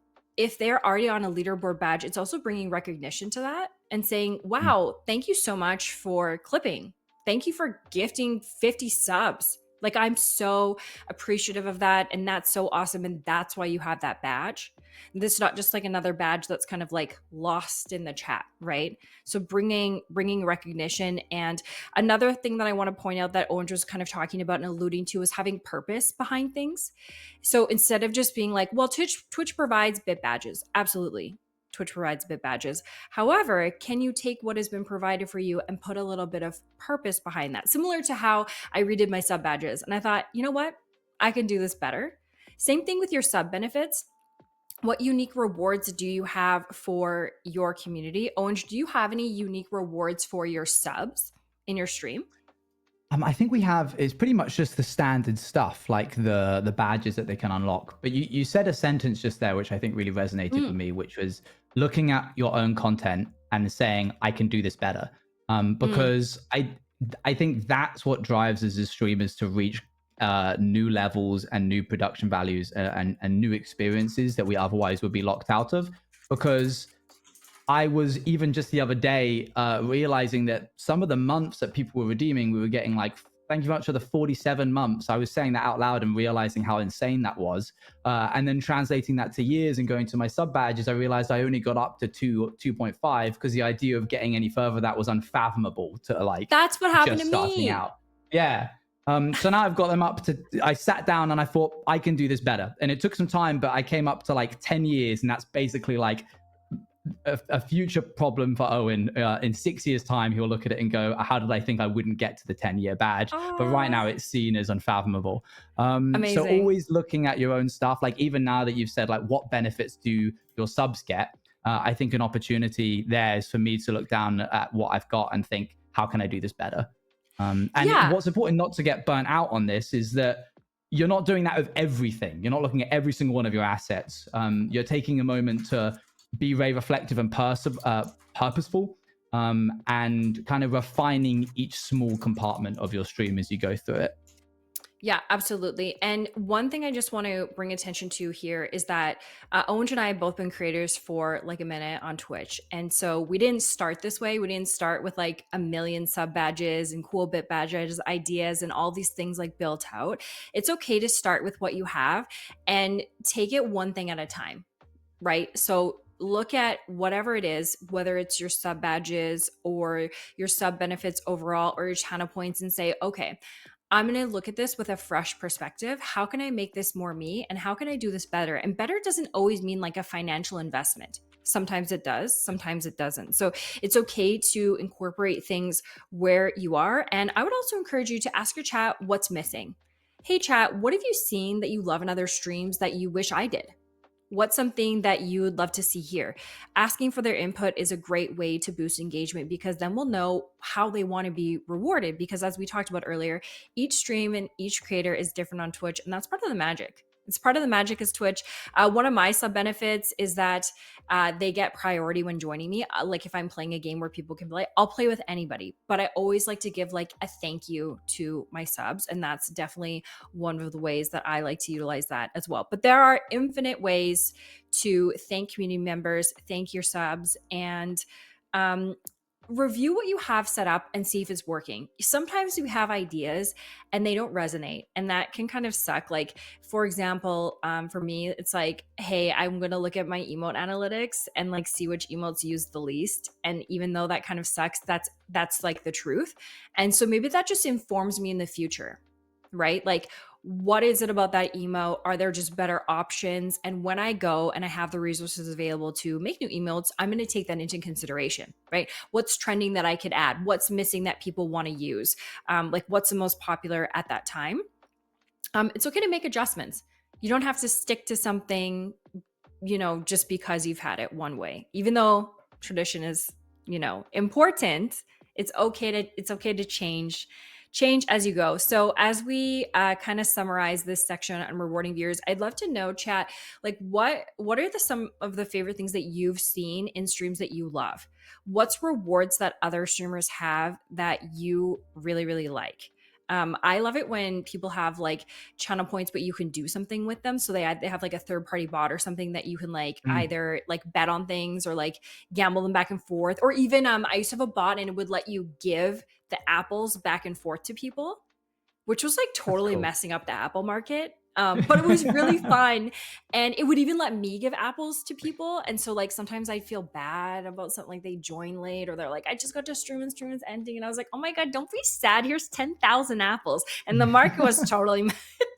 they're already on a leaderboard badge, it's also bringing recognition to that and saying, Mm. wow, thank you so much for clipping, thank you for gifting 50 subs. Like, I'm so appreciative of that, and that's so awesome, and that's why you have that badge. This is not just like another badge that's kind of like lost in the chat, right? So bringing recognition. And another thing that I want to point out that Owen was kind of talking about and alluding to is having purpose behind things. So instead of just being like, well, Twitch provides bit badges, absolutely, Twitch provides bit badges. However, can you take what has been provided for you and put a little bit of purpose behind that? Similar to how I redid my sub badges, and I thought, you know what, I can do this better. Same thing with your sub benefits. What unique rewards do you have for your community? Owen, do you have any unique rewards for your subs in your stream? I think we have is pretty much just the standard stuff, like the badges that they can unlock. But you said a sentence just there, which I think really resonated with Mm, me, which was looking at your own content and saying, "I can do this better," mm. because I think that's what drives us as streamers to reach new levels and new production values and new experiences that we otherwise would be locked out of. Because I was even just the other day realizing that some of the months that people were redeeming, we were getting like, thank you very much for the 47 months. I was saying that out loud and realizing how insane that was. And then translating that to years and going to my sub badges, I realized I only got up to 2.5 because the idea of getting any further, that was unfathomable to like That's what happened to just starting me. out. Yeah. So now I've got them up to, I sat down and I thought, I can do this better. And it took some time, but I came up to like 10 years. And that's basically like a future problem for Owen. In 6 years' time, he'll look at it and go, "How did I think I wouldn't get to the 10-year badge?" But right now, Ah, it's seen as unfathomable. So amazing. always looking at your own stuff. Like even now that you've said, like what benefits do your subs get? I think an opportunity there is for me to look down at what I've got and think, how can I do this better? Yeah. What's important not to get burnt out on this is that you're not doing that with everything. You're not looking at every single one of your assets. You're taking a moment to be very reflective and purposeful, and kind of refining each small compartment of your stream as you go through it. Yeah, absolutely. And one thing I just want to bring attention to here is that Owen and I have both been creators for like a minute on Twitch. And so we didn't start this way. We didn't start with like a million sub badges and cool bit badges, ideas, and all these things like built out. It's okay to start with what you have and take it one thing at a time, right? So look at whatever it is, whether it's your sub badges or your sub benefits overall or your channel points, and say, okay, I'm going to look at this with a fresh perspective. How can I make this more me? And how can I do this better? And better doesn't always mean like a financial investment. Sometimes it does, sometimes it doesn't. So it's okay to incorporate things where you are. And I would also encourage you to ask your chat what's missing. Hey, chat, what have you seen that you love in other streams that you wish I did? What's something that you would love to see here? Asking for their input is a great way to boost engagement, because then we'll know how they want to be rewarded. Because as we talked about earlier, each stream and each creator is different on Twitch, and that's part of the magic. It's part of the magic is Twitch. One of my sub benefits is that they get priority when joining me. Like if I'm playing a game where people can play, I'll play with anybody. But I always like to give like a thank you to my subs, and that's definitely one of the ways that I like to utilize that as well. But there are infinite ways to thank community members, thank your subs, and um, review what you have set up and see if it's working. Sometimes you have ideas and they don't resonate, and that can kind of suck. Like, for example, for me, it's like, hey, I'm going to look at my emote analytics and like see which emotes use the least. And even though that kind of sucks, that's like the truth. And so maybe that just informs me in the future, right? Like, what is it about that emote? Are there just better options? And when I go and I have the resources available to make new emotes, I'm going to take that into consideration, right? What's trending that I could add? What's missing that people want to use? Like what's the most popular at that time? It's okay to make adjustments. You don't have to stick to something, just because you've had it one way. Even though tradition is, important, it's okay to change as you go. So as we kind of summarize this section on rewarding viewers, I'd love to know, chat, like what are some of the favorite things that you've seen in streams that you love? What's rewards that other streamers have that you really, really like? I love it when people have like channel points, but you can do something with them. So they have like a third party bot or something that you can like Mm, either like bet on things or like gamble them back and forth. Or even I used to have a bot and it would let you give the apples back and forth to people, which was like that's totally cool. messing up the apple market. But it was really fun. And it would even let me give apples to people. And so like sometimes I'd feel bad about something, like they join late or they're like, I just got to stream is ending. And I was like, oh my God, don't be sad. Here's 10,000 apples. And the market was totally,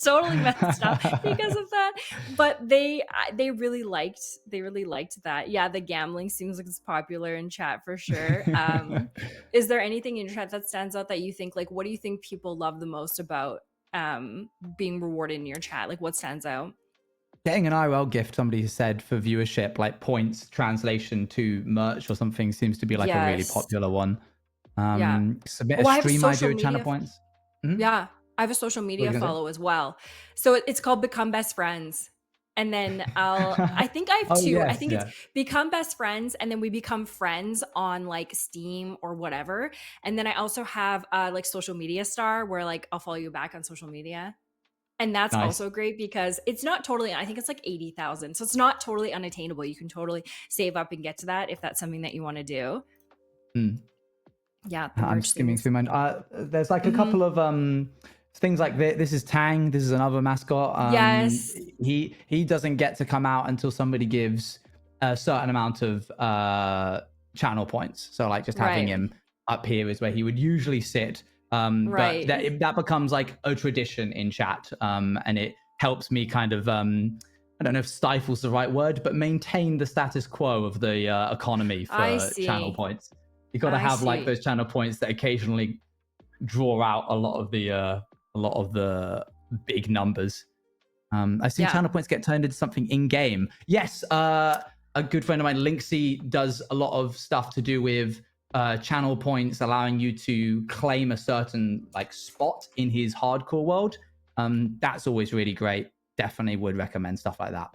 totally messed up because of that. But they really liked that. Yeah, the gambling seems like it's popular in chat for sure. Is there anything in chat that stands out that you think, like, what do you think people love the most about being rewarded in your chat? Like, what stands out? Getting an IRL gift, somebody said, for viewership, like points translation to merch or something, seems to be like a really Yes. popular one. Yeah. Submit a Oh, I have a stream idea social with channel media. points. Mhm. Yeah, I have a social What were media you gonna follow as well. So it's called Become Best Friends. And then say? I think I have Oh two. I yes, think it's yeah, Become Best Friends, and then we become friends on like Steam or whatever. And then I also have like social media star where like I'll follow you back on social media. And that's nice. also great because it's not totally, I think it's like 80,000. So it's not totally unattainable. You can totally save up and get to that if that's something that you want to do. Mm. Yeah, the I'm merch skimming things. through mine. There's like a Hmm. couple of things like this is Tang. This is another mascot. Yes. He doesn't get to come out until somebody gives a certain amount of channel points. So like just having Right. him up here is where he would usually sit. But Right. that becomes like a tradition in chat, and it helps me kind of I don't know if stifle's the right word, but maintain the status quo of the economy I for channel see. points. You got to I have like see. those channel points that occasionally draw out a lot of the big numbers. I've seen Yeah. channel points get turned into something in game. Yes, a good friend of mine, Linksy, does a lot of stuff to do with channel points, allowing you to claim a certain like spot in his hardcore world. That's always really great. Definitely would recommend stuff like that.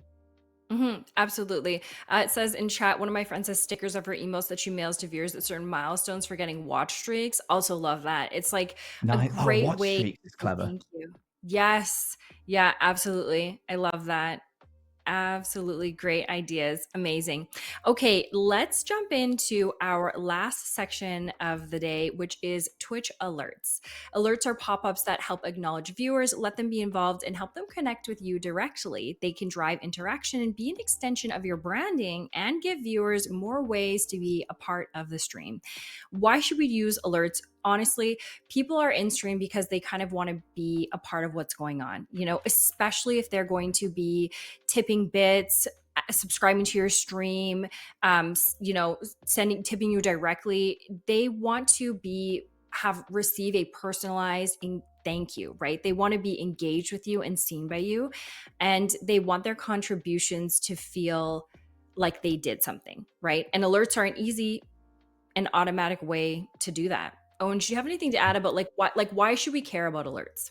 Absolutely. It says in chat, one of my friends has stickers of her emotes that she mails to viewers at certain milestones for getting watch streaks. Also love that. It's like a Nice. Oh, great watch way to streaks is say clever. thank you. Yes. Yeah, absolutely. I love that. Absolutely great ideas. Amazing. Okay, let's jump into our last section of the day, which is Twitch alerts. Alerts are pop ups that help acknowledge viewers, let them be involved, and help them connect with you directly. They can drive interaction and be an extension of your branding and give viewers more ways to be a part of the stream. Why should we use alerts? Honestly, people are in stream because they kind of want to be a part of what's going on, especially if they're going to be tipping bits, subscribing to your stream, tipping you directly. They want to receive a personalized thank you, right? They want to be engaged with you and seen by you, and they want their contributions to feel like they did something, right? And alerts are an easy and automatic way to do that. Owen, do you have anything to add about like why should we care about alerts?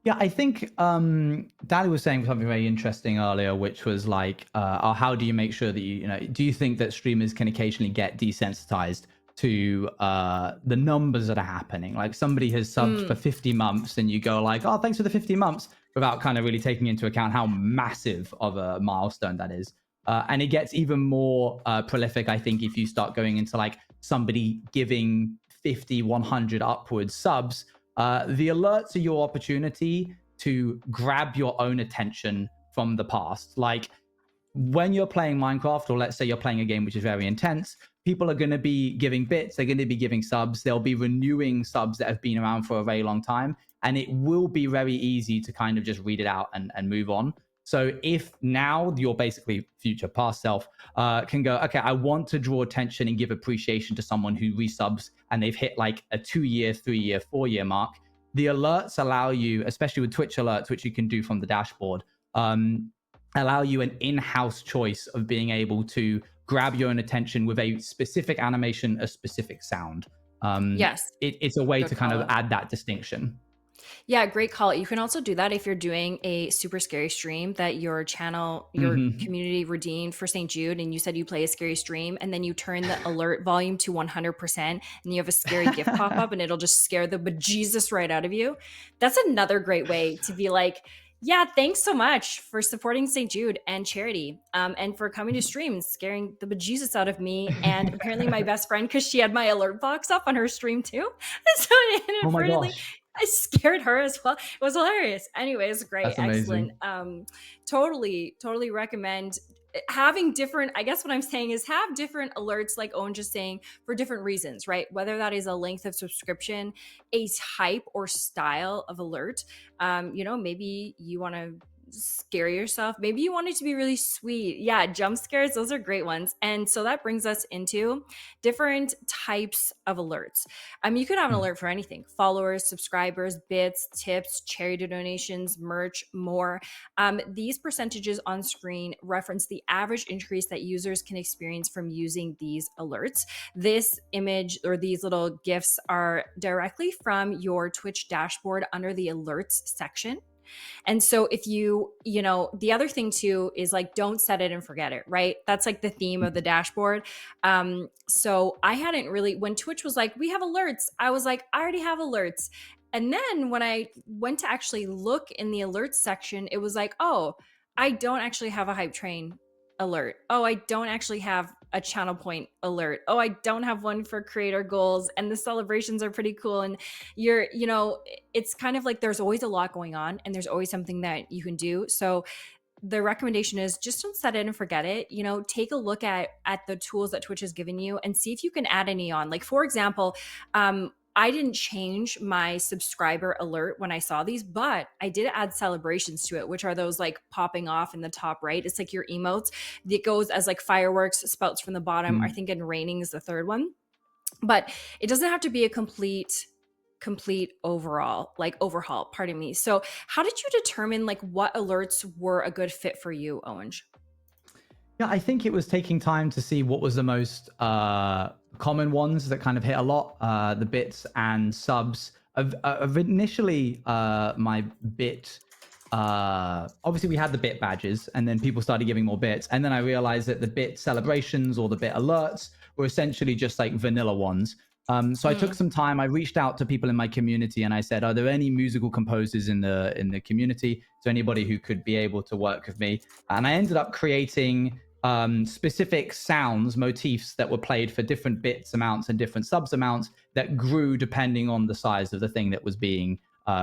Yeah, I think Dali was saying something very interesting earlier, which was like, how do you make sure that do you think that streamers can occasionally get desensitized to the numbers that are happening? Like somebody has subbed for Mm, 50 months and you go like, oh, thanks for the 50 months, without kind of really taking into account how massive of a milestone that is. And it gets even more prolific, I think, if you start going into like somebody giving 50, 100 upwards subs. The alerts are your opportunity to grab your own attention from the past. Like when you're playing Minecraft, or let's say you're playing a game which is very intense, people are going to be giving bits, they're going to be giving subs, they'll be renewing subs that have been around for a very long time. And it will be very easy to kind of just read it out and move on. So if now your basically future past self can go, okay, I want to draw attention and give appreciation to someone who resubs and they've hit like a 2-year, 3-year, 4-year mark. The alerts allow you, especially with Twitch alerts, which you can do from the dashboard, allow you an in-house choice of being able to grab your own attention with a specific animation, a specific sound. yes, It's a way good to kind call of out. add that distinction. Yeah, great call. You can also do that if you're doing a super scary stream that your channel, your Hmm. community redeemed for St. Jude, and you said you play a scary stream, and then you turn the alert volume to 100%, and you have a scary GIF pop up, and it'll just scare the bejesus right out of you. That's another great way to be like, yeah, thanks so much for supporting St. Jude and charity, and for coming to stream and scaring the bejesus out of me. And apparently, my best friend, because she had my alert box up on her stream too, so it Oh my inadvertently gosh, I scared her as well. It was hilarious. Anyways, great, that's excellent. amazing. Totally recommend having different. I guess what I'm saying is have different alerts, like Owen just saying, for different reasons, right? Whether that is a length of subscription, a type or style of alert. Maybe you want to scare yourself. Maybe you want it to be really sweet. Yeah, jump scares, those are great ones. And so that brings us into different types of alerts. You could have an Mm. alert for anything: followers, subscribers, bits, tips, charity donations, merch, more. These percentages on screen reference the average increase that users can experience from using these alerts. This image or these little GIFs are directly from your Twitch dashboard under the alerts section. And so if the other thing too is like, don't set it and forget it, right? That's like the theme of the dashboard. So I hadn't really, when Twitch was like, we have alerts, I was like, I already have alerts. And then when I went to actually look in the alerts section, it was like, oh, I don't actually have a hype train alert. Oh, I don't actually have a channel point alert. Oh, I don't have one for creator goals. And the celebrations are pretty cool. And it's kind of like there's always a lot going on and there's always something that you can do. So the recommendation is just don't set it and forget it. Take a look at the tools that Twitch has given you and see if you can add any on. Like, for example, I didn't change my subscriber alert when I saw these, but I did add celebrations to it, which are those like popping off in the top right. It's like your emotes. It goes as like fireworks, spouts from the bottom. I Mm. think, and raining is the third one. But it doesn't have to be a complete overhaul, pardon me. So how did you determine like what alerts were a good fit for you, Owenge? Yeah, I think it was taking time to see what was the most common ones that kind of hit a lot, the bits and subs. Of initially, my bit, obviously we had the bit badges, and then people started giving more bits, and then I realized that the bit celebrations or the bit alerts were essentially just like vanilla ones. So I took Mm, some time. I reached out to people in my community, and I said, "Are there any musical composers in the community? So anybody who could be able to work with me?" And I ended up creating specific sounds, motifs that were played for different bits amounts and different subs amounts that grew depending on the size of the thing that was being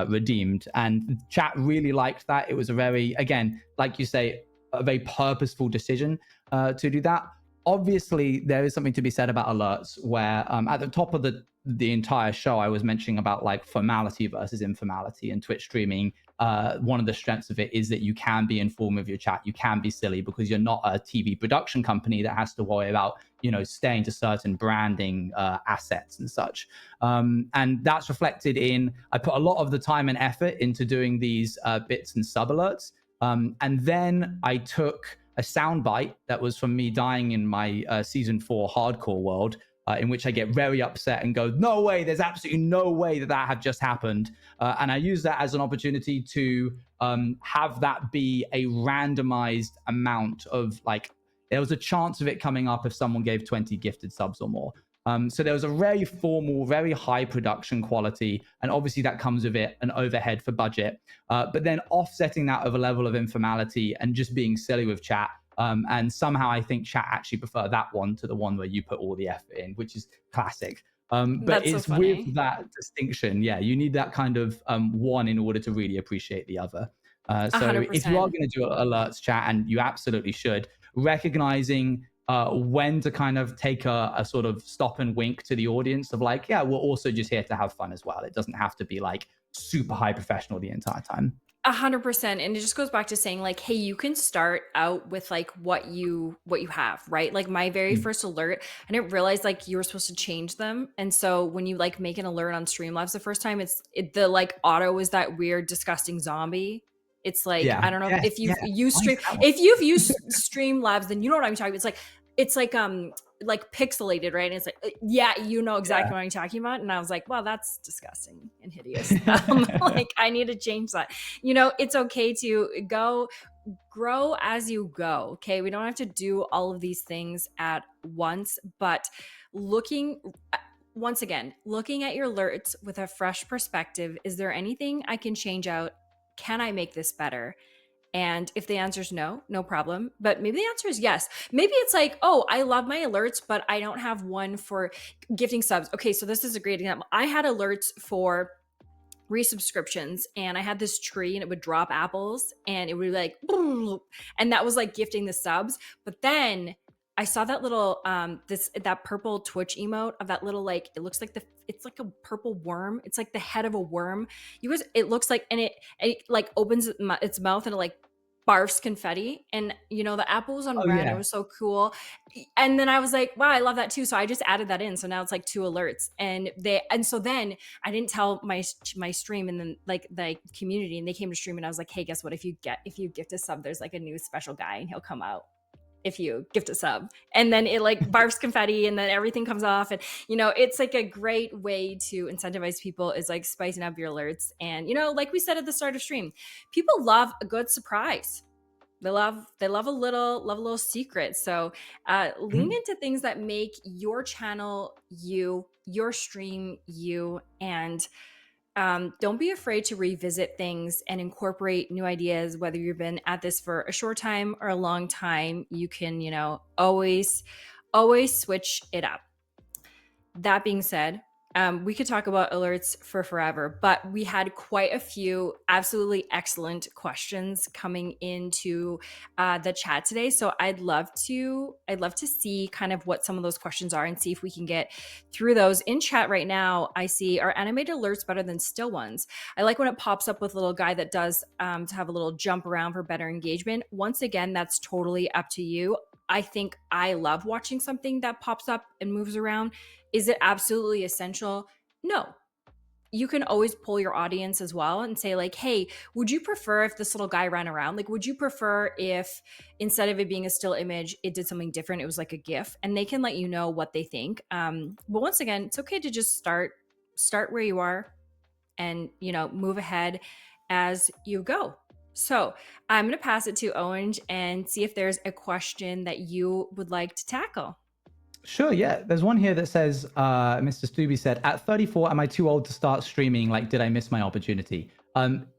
redeemed. And chat really liked that. It was a very, again, like you say, a very purposeful decision to do that. Obviously, there is something to be said about alerts where at the top of the entire show, I was mentioning about like formality versus informality, and Twitch streaming, one of the strengths of it is that you can be informed with your chat. You can be silly because you're not a TV production company that has to worry about, staying to certain branding assets and such. And that's reflected in, I put a lot of the time and effort into doing these bits and sub alerts. And then I took a soundbite that was from me dying in my season 4 hardcore world. in which I get very upset and go, no way, there's absolutely no way that that had just happened. And I use that as an opportunity to have that be a randomized amount of like, there was a chance of it coming up if someone gave 20 gifted subs or more. So there was a very formal, very high production quality, and obviously that comes with it an overhead for budget. But then offsetting that with a level of informality and just being silly with chat. And somehow I think chat actually prefer that one to the one where you put all the effort in, which is classic. But That's so it's with funny. that distinction, yeah, you need that kind of one in order to really appreciate the other. A So hundred if you are percent. going to do alerts chat, and you absolutely should, recognizing when to kind of take a sort of stop and wink to the audience of like, yeah, we're also just here to have fun as well. It doesn't have to be like super high professional the entire time. 100%. And it just goes back to saying like, hey, you can start out with like what you have, right? Like my very Mm. first alert, I didn't realize like you were supposed to change them. And so when you like make an alert on Streamlabs the first time, the like auto is that weird, disgusting zombie. It's like, Yeah. I don't know Yes. if Yeah. you've used Why is stream, that one? if you've used Streamlabs, then you know what I'm talking about. It's like pixelated, right? And it's like, yeah, you know exactly what I'm talking about. And I was like, well, that's disgusting and hideous. Yeah. Like I need to change that. It's okay to grow as you go. Okay. We don't have to do all of these things at once, but looking, once again, looking at your alerts with a fresh perspective, is there anything I can change out? Can I make this better? And if the answer is no, no problem. But maybe the answer is yes. Maybe it's like, oh, I love my alerts, but I don't have one for gifting subs. Okay, so this is a great example. I had alerts for resubscriptions, and I had this tree and it would drop apples and it would be like, and that was like gifting the subs. But then I saw that little that purple Twitch emote of that little, like, it looks like it's like a purple worm. It's like the head of a worm. You guys, it looks like, and it like opens its mouth and it like barfs confetti, and the apple was on Oh red. It yeah. was so cool. And then I was like, wow, I love that too. So I just added that in. So now it's like 2 alerts, and so then I didn't tell my stream, and then like the community, and they came to stream, and I was like, hey, guess what? If you gift a sub, there's like a new special guy, and he'll come out if you gift a sub. And then it like barfs confetti, and then everything comes off. And it's like a great way to incentivize people, is like spicing up your alerts. And like we said at the start of stream, people love a good surprise. They love a little secret. So lean Mhm. into things that make your channel you, your stream you, and don't be afraid to revisit things and incorporate new ideas. Whether you've been at this for a short time or a long time, you can always switch it up. That being said, we could talk about alerts for forever, but we had quite a few absolutely excellent questions coming into the chat today. So I'd love to see kind of what some of those questions are and see if we can get through those. In chat right now, I see, are animated alerts better than still ones? I like when it pops up with a little guy that does to have a little jump around for better engagement. Once again, that's totally up to you. I think I love watching something that pops up and moves around. Is it absolutely essential? No. You can always pull your audience as well and say like, hey, would you prefer if this little guy ran around? Like, would you prefer if instead of it being a still image, it did something different? It was like a GIF, and they can let you know what they think. But once again, it's okay to just start where you are, and move ahead as you go. So I'm going to pass it to Owenge and see if there's a question that you would like to tackle. Sure, yeah. There's one here that says, Mr. Stubby said, at 34, am I too old to start streaming? Like, did I miss my opportunity?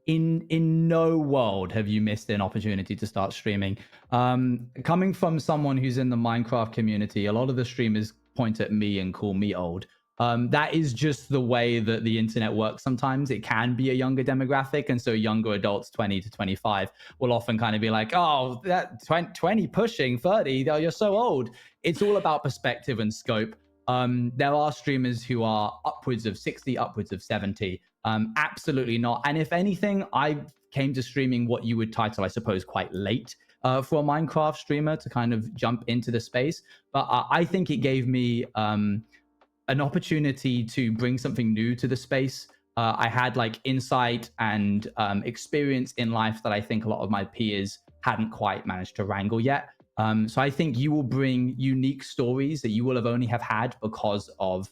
In no world have you missed an opportunity to start streaming. Coming from someone who's in the Minecraft community, a lot of the streamers point at me and call me old. That is just the way that the internet works sometimes. It can be a younger demographic. And so younger adults, 20 to 25, will often kind of be like, oh, that 20 pushing 30, oh, you're so old. It's all about perspective and scope. There are streamers who are upwards of 60, upwards of 70. Absolutely not. And if anything, I came to streaming what you would title, I suppose, quite late for a Minecraft streamer to kind of jump into the space. But I think it gave me an opportunity to bring something new to the space. I had like insight and experience in life that I think a lot of my peers hadn't quite managed to wrangle yet. So I think you will bring unique stories that you will have only have had because of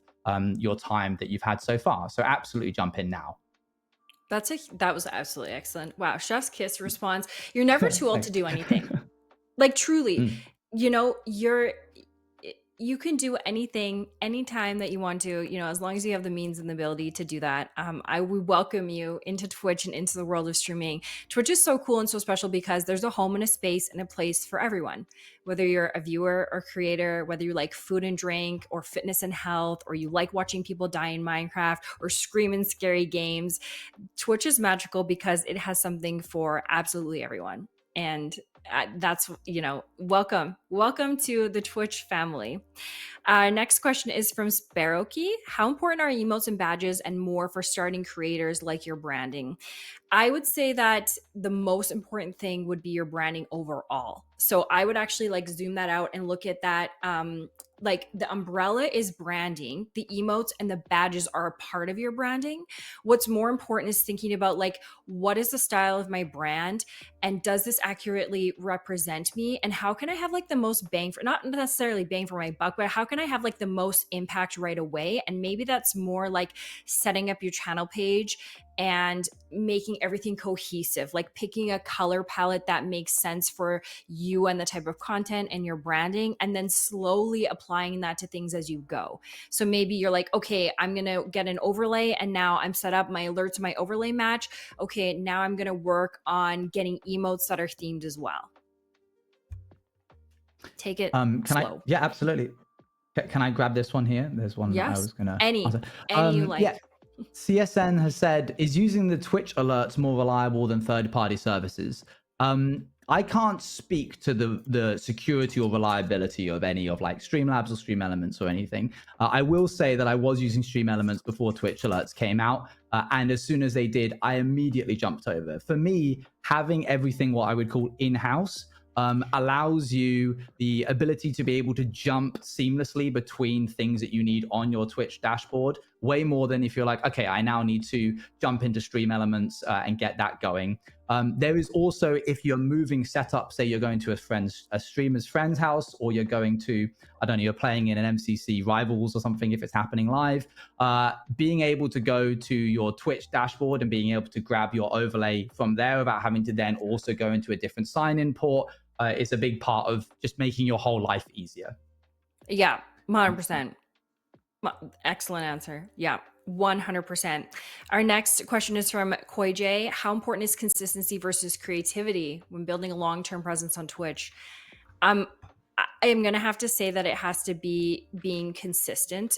your time that you've had so far. So absolutely jump in now. That was absolutely excellent. Wow, chef's kiss response. You're never too old to Thanks. do anything. Like truly, Mm. you can do anything anytime that you want to, as long as you have the means and the ability to do that. I would welcome you into Twitch and into the world of streaming. Twitch is so cool and so special because there's a home and a space and a place for everyone, whether you're a viewer or creator, whether you like food and drink or fitness and health, or you like watching people die in Minecraft or scream in scary games. Twitch is magical because it has something for absolutely everyone. And that's, welcome to the Twitch family. Next question is from Sparrowkey. How important are emotes and badges and more for starting creators like your branding? I would say that the most important thing would be your branding overall. So I would actually like zoom that out and look at that. Like the umbrella is branding, the emotes and the badges are a part of your branding. What's more important is thinking about like, what is the style of my brand? And does this accurately represent me? And how can I have like the most bang for, not necessarily bang for my buck, but how can I have like the most impact right away? And maybe that's more like setting up your channel page and making everything cohesive, like picking a color palette that makes sense for you and the type of content and your branding, and then slowly applying that to things as you go. So maybe you're like, okay, I'm going to get an overlay and now I'm set up, my alerts, my overlay match. Okay, now I'm going to work on getting emotes that are themed as well. Take it slow. Yeah, absolutely. Can I grab this one here? There's one that I Yes. was going to Any answer. you like. Yeah. CSN has said, is using the Twitch alerts more reliable than third-party services? I can't speak to the security or reliability of any of like Streamlabs or Stream Elements or anything. I will say that I was using Stream Elements before Twitch alerts came out. And as soon as they did, I immediately jumped over. For me, having everything what I would call in-house allows you the ability to be able to jump seamlessly between things that you need on your Twitch dashboard, way more than if you're like, okay, I now need to jump into Stream Elements and get that going. There is also, if you're moving setup, say you're going to a streamer's friend's house, or you're going to, I don't know, you're playing in an MCC Rivals or something, if it's happening live, being able to go to your Twitch dashboard and being able to grab your overlay from there without having to then also go into a different sign-in port is a big part of just making your whole life easier. Yeah, 100%. Excellent answer. Yeah, 100%. Our next question is from Koi J. How important is consistency versus creativity when building a long-term presence on Twitch? I am going to have to say that it has to be being consistent.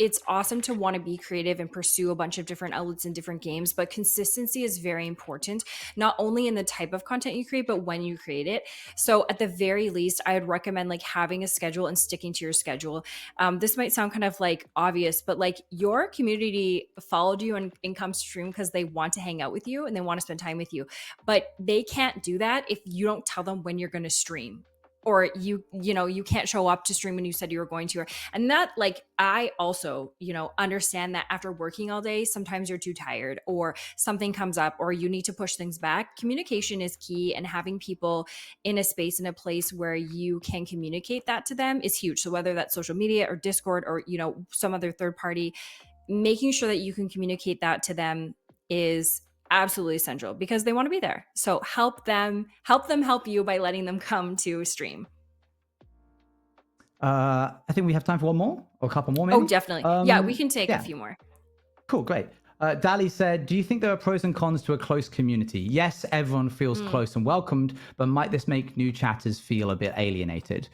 It's awesome to want to be creative and pursue a bunch of different outlets in different games, but consistency is very important, not only in the type of content you create, but when you create it. So at the very least, I would recommend like having a schedule and sticking to your schedule. This might sound kind of like obvious, but like your community followed you and come stream because they want to hang out with you and they want to spend time with you, but they can't do that if you don't tell them when you're going to stream, or you can't show up to stream when you said you were going to. And that, like, I also understand that after working all day, sometimes you're too tired or something comes up or you need to push things back. Communication is key, and having people in a space, in a place where you can communicate that to them is huge. So whether that's social media or Discord or some other third party, making sure that you can communicate that to them is absolutely essential because they want to be there. So help them help you by letting them come to stream. I think we have time for one more or a couple more, maybe. Oh, definitely. Yeah, we can take a few more. Cool, great. Dali said, do you think there are pros and cons to a close community? Yes, everyone feels close and welcomed, but might this make new chatters feel a bit alienated?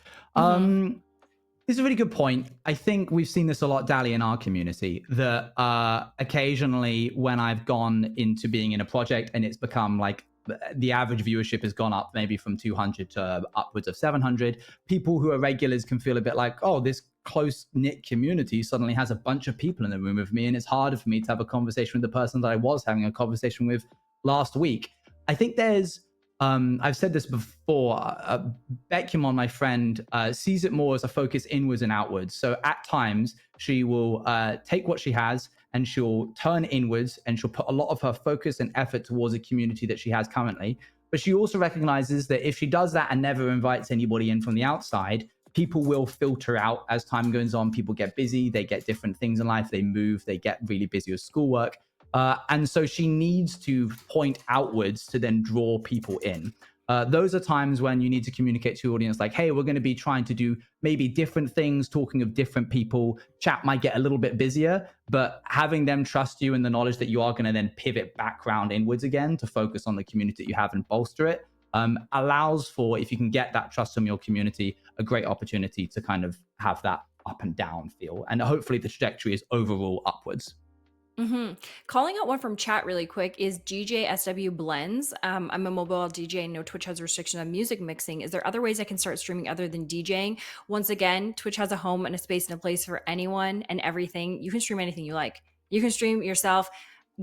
This is a really good point. I think we've seen this a lot, Dali, in our community, that occasionally when I've gone into being in a project and it's become like the average viewership has gone up maybe from 200 to upwards of 700, people who are regulars can feel a bit like, oh, this close-knit community suddenly has a bunch of people in the room with me, and it's harder for me to have a conversation with the person that I was having a conversation with last week. I think there's I've said this before, Beckham, my friend, sees it more as a focus inwards and outwards. So at times she will take what she has and she'll turn inwards and she'll put a lot of her focus and effort towards a community that she has currently. But she also recognizes that if she does that and never invites anybody in from the outside, people will filter out as time goes on. People get busy, they get different things in life, they move, they get really busy with schoolwork. And so she needs to point outwards to then draw people in. Those are times when you need to communicate to your audience like, hey, we're going to be trying to do maybe different things, talking of different people. Chat might get a little bit busier, but having them trust you and the knowledge that you are going to then pivot background inwards again to focus on the community that you have and bolster it, allows for, if you can get that trust from your community, a great opportunity to kind of have that up and down feel. And hopefully the trajectory is overall upwards. Calling out one from chat really quick is GJSW Blends. I'm a mobile DJ and no Twitch has restriction on music mixing. Is there other ways I can start streaming other than DJing? Once again, Twitch has a home and a space and a place for anyone and everything. You can stream anything you like. You can stream yourself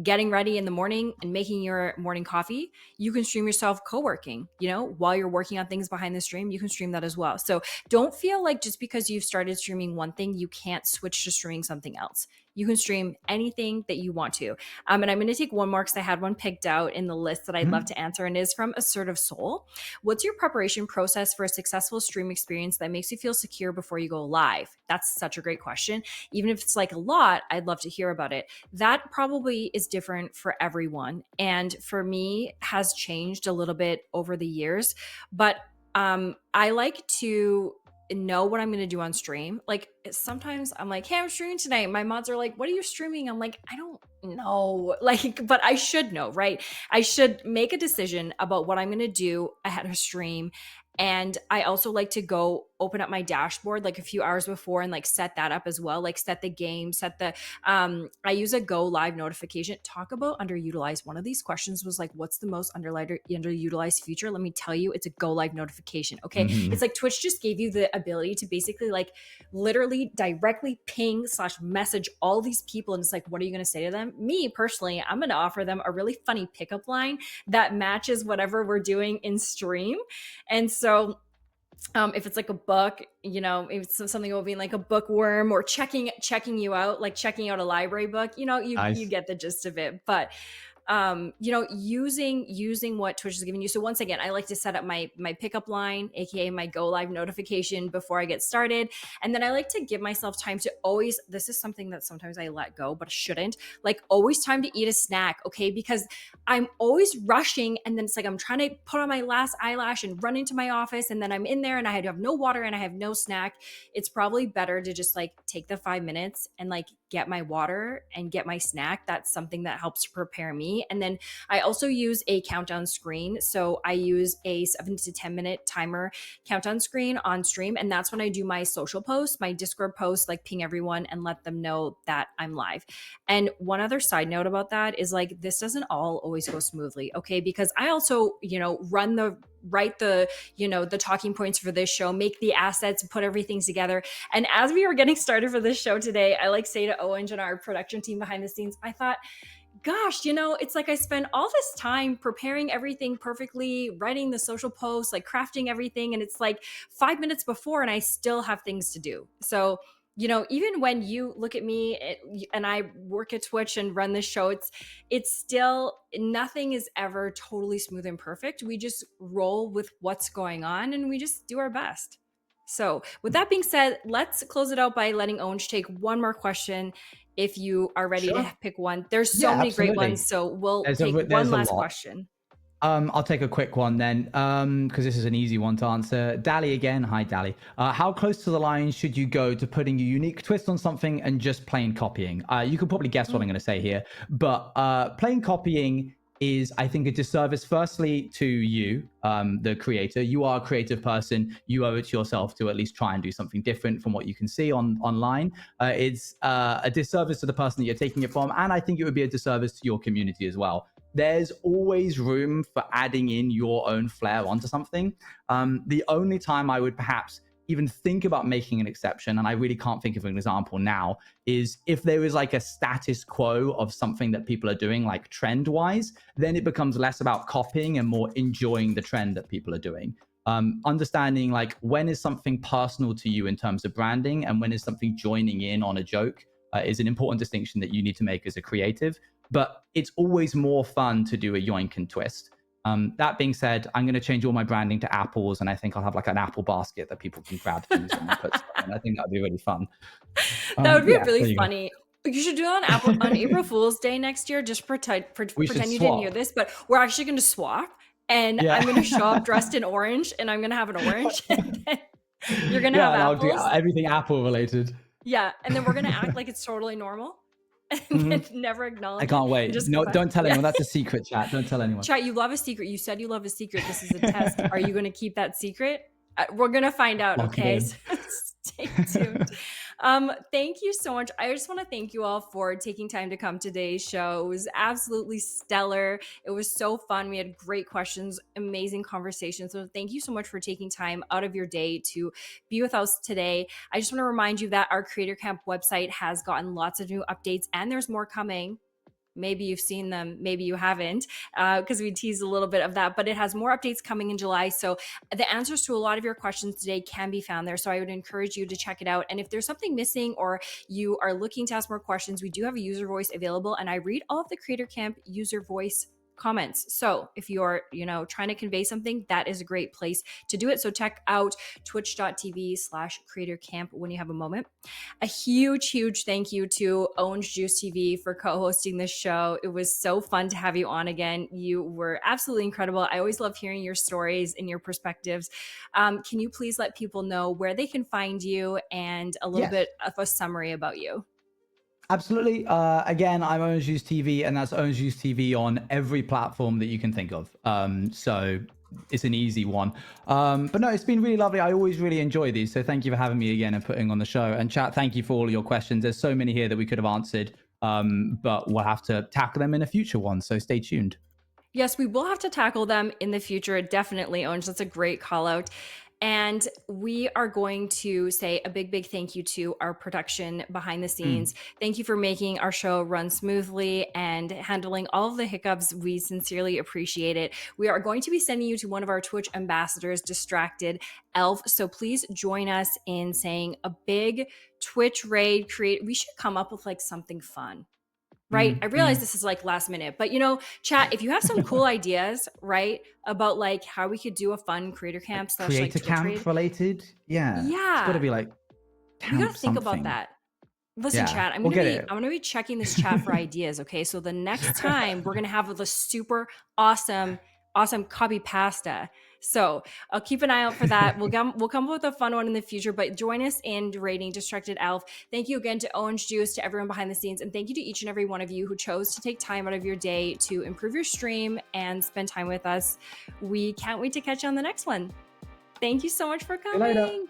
getting ready in the morning and making your morning coffee. You can stream yourself co-working, while you're working on things behind the stream, you can stream that as well. So don't feel like just because you've started streaming one thing, you can't switch to streaming something else. You can stream anything that you want to. And I'm going to take one more because I had one picked out in the list that I'd love to answer, and is from Assertive Soul. What's your preparation process for a successful stream experience that makes you feel secure before you go live? That's such a great question. Even if it's like a lot, I'd love to hear about it. That probably is different for everyone. And for me, has changed a little bit over the years. But I like to know what I'm going to do on stream. Like sometimes I'm like, hey, I'm streaming tonight. My mods are like, what are you streaming? I'm like, I don't know. But I should know, right? I should make a decision about what I'm going to do ahead of stream. And I also like to go open up my dashboard like a few hours before and like set that up as well. Like set the game, set the, I use a go live notification. Talk about underutilized. One of these questions was like, what's the most underutilized feature? Let me tell you, it's a go live notification. Okay. It's like Twitch just gave you the ability to basically like literally directly ping/message all these people. And it's like, what are you going to say to them? Me personally, I'm going to offer them a really funny pickup line that matches whatever we're doing in stream. And so if it's like a book, if it's something will be like a bookworm or checking you out, like checking out a library book, Nice. you get the gist of it. But using what Twitch is giving you. So once again, I like to set up my pickup line, aka my go live notification before I get started. And then I like to give myself time to always, this is something that sometimes I let go, but I shouldn't, like always time to eat a snack. Okay. Because I'm always rushing. And then it's like, I'm trying to put on my last eyelash and run into my office. And then I'm in there and I have no water and I have no snack. It's probably better to just like take the 5 minutes and like get my water and get my snack. That's something that helps to prepare me. And then I also use a countdown screen. So I use a 7 to 10 minute timer countdown screen on stream. And that's when I do my social posts, my Discord posts, like ping everyone and let them know that I'm live. And one other side note about that is like, this doesn't all always go smoothly. Okay. Because I also, write the talking points for this show, make the assets, put everything together. And as we were getting started for this show today, I like say to Owen and our production team behind the scenes, I thought, gosh, it's like I spend all this time preparing everything perfectly, writing the social posts, like crafting everything. And it's like 5 minutes before and I still have things to do. So, even when you look at me and I work at Twitch and run this show, it's still, nothing is ever totally smooth and perfect. We just roll with what's going on and we just do our best. So with that being said, let's close it out by letting Owen take one more question. If you are ready to pick one, there's so many great ones. So we'll take one last question. I'll take a quick one then, because this is an easy one to answer. Dally again. Hi, Dally. How close to the line should you go to putting a unique twist on something and just plain copying? You can probably guess what I'm going to say here, but plain copying is, I think, a disservice, firstly, to you, the creator. You are a creative person. You owe it to yourself to at least try and do something different from what you can see online. It's a disservice to the person that you're taking it from, and I think it would be a disservice to your community as well. There's always room for adding in your own flair onto something. The only time I would perhaps even think about making an exception, and I really can't think of an example now, is if there is like a status quo of something that people are doing, like trend wise, then it becomes less about copying and more enjoying the trend that people are doing. Understanding like when is something personal to you in terms of branding and when is something joining in on a joke is an important distinction that you need to make as a creative. But it's always more fun to do a yoink and twist. That being said, I'm going to change all my branding to apples, and I think I'll have like an apple basket that people can grab things in and put stuff in. I think that'd be really fun. That would be Yeah, really there you go. funny. You should do it on April Fool's Day next year. Just We should pretend you didn't hear swap. this, but we're actually going to swap. And Yeah. I'm going to show up dressed in orange, and I'm going to have an orange. And then you're going to Yeah, have and I'll do apples. everything Apple related. Yeah. And then we're going to act like it's totally normal and then never I acknowledge it can't and wait. just go No, back. don't tell Yeah. anyone. That's a secret, chat. Don't tell anyone. Chat, you love a secret. You said you love a secret. This is a test. Are you going to keep that secret? We're going to find out. Lock it Okay. in. So stay tuned. Thank you so much. I just want to thank you all for taking time to come to today's show. It was absolutely stellar. It was so fun. We had great questions, amazing conversations. So thank you so much for taking time out of your day to be with us today. I just want to remind you that our Creator Camp website has gotten lots of new updates, and there's more coming. Maybe you've seen them, maybe you haven't, because we teased a little bit of that, but it has more updates coming in July. So the answers to a lot of your questions today can be found there. So I would encourage you to check it out. And if there's something missing or you are looking to ask more questions, we do have a user voice available, and I read all of the Creator Camp user voice comments. So if you're, trying to convey something, that is a great place to do it. So check out twitch.tv/creatorcamp when you have a moment. A huge thank you to OwengeJuiceTV for co-hosting this show. It was so fun to have you on again. You were absolutely incredible. I always love hearing your stories and your perspectives. Can you please let people know where they can find you and a little bit of a summary about you? Absolutely. Again, I'm OwengeJuiceTV, and that's OwengeJuiceTV on every platform that you can think of. So it's an easy one. But no, it's been really lovely. I always really enjoy these. So thank you for having me again and putting on the show. And chat, thank you for all of your questions. There's so many here that we could have answered, but we'll have to tackle them in a future one. So stay tuned. Yes, we will have to tackle them in the future. Definitely, Ownge. That's a great call out. And we are going to say a big thank you to our production behind the scenes. Thank you for making our show run smoothly and handling all of the hiccups. We sincerely appreciate it. We are going to be sending you to one of our Twitch ambassadors, Distracted Elf. So please join us in saying a big Twitch raid. We should come up with like something fun. Right. I realize this is like last minute, but chat, if you have some cool ideas, right, about like how we could do a fun creator camp / Creator like camp raid related. Yeah. It's got to be like we gotta think about that. Listen, chat, I'm gonna be checking this chat for ideas. Okay. So the next time we're gonna have the super awesome copy pasta. So I'll keep an eye out for that. We'll come up with a fun one in the future, but join us in rating Distracted Elf. Thank you again to Orange Juice, to everyone behind the scenes, and thank you to each and every one of you who chose to take time out of your day to improve your stream and spend time with us. We can't wait to catch you on the next one. Thank you so much for coming.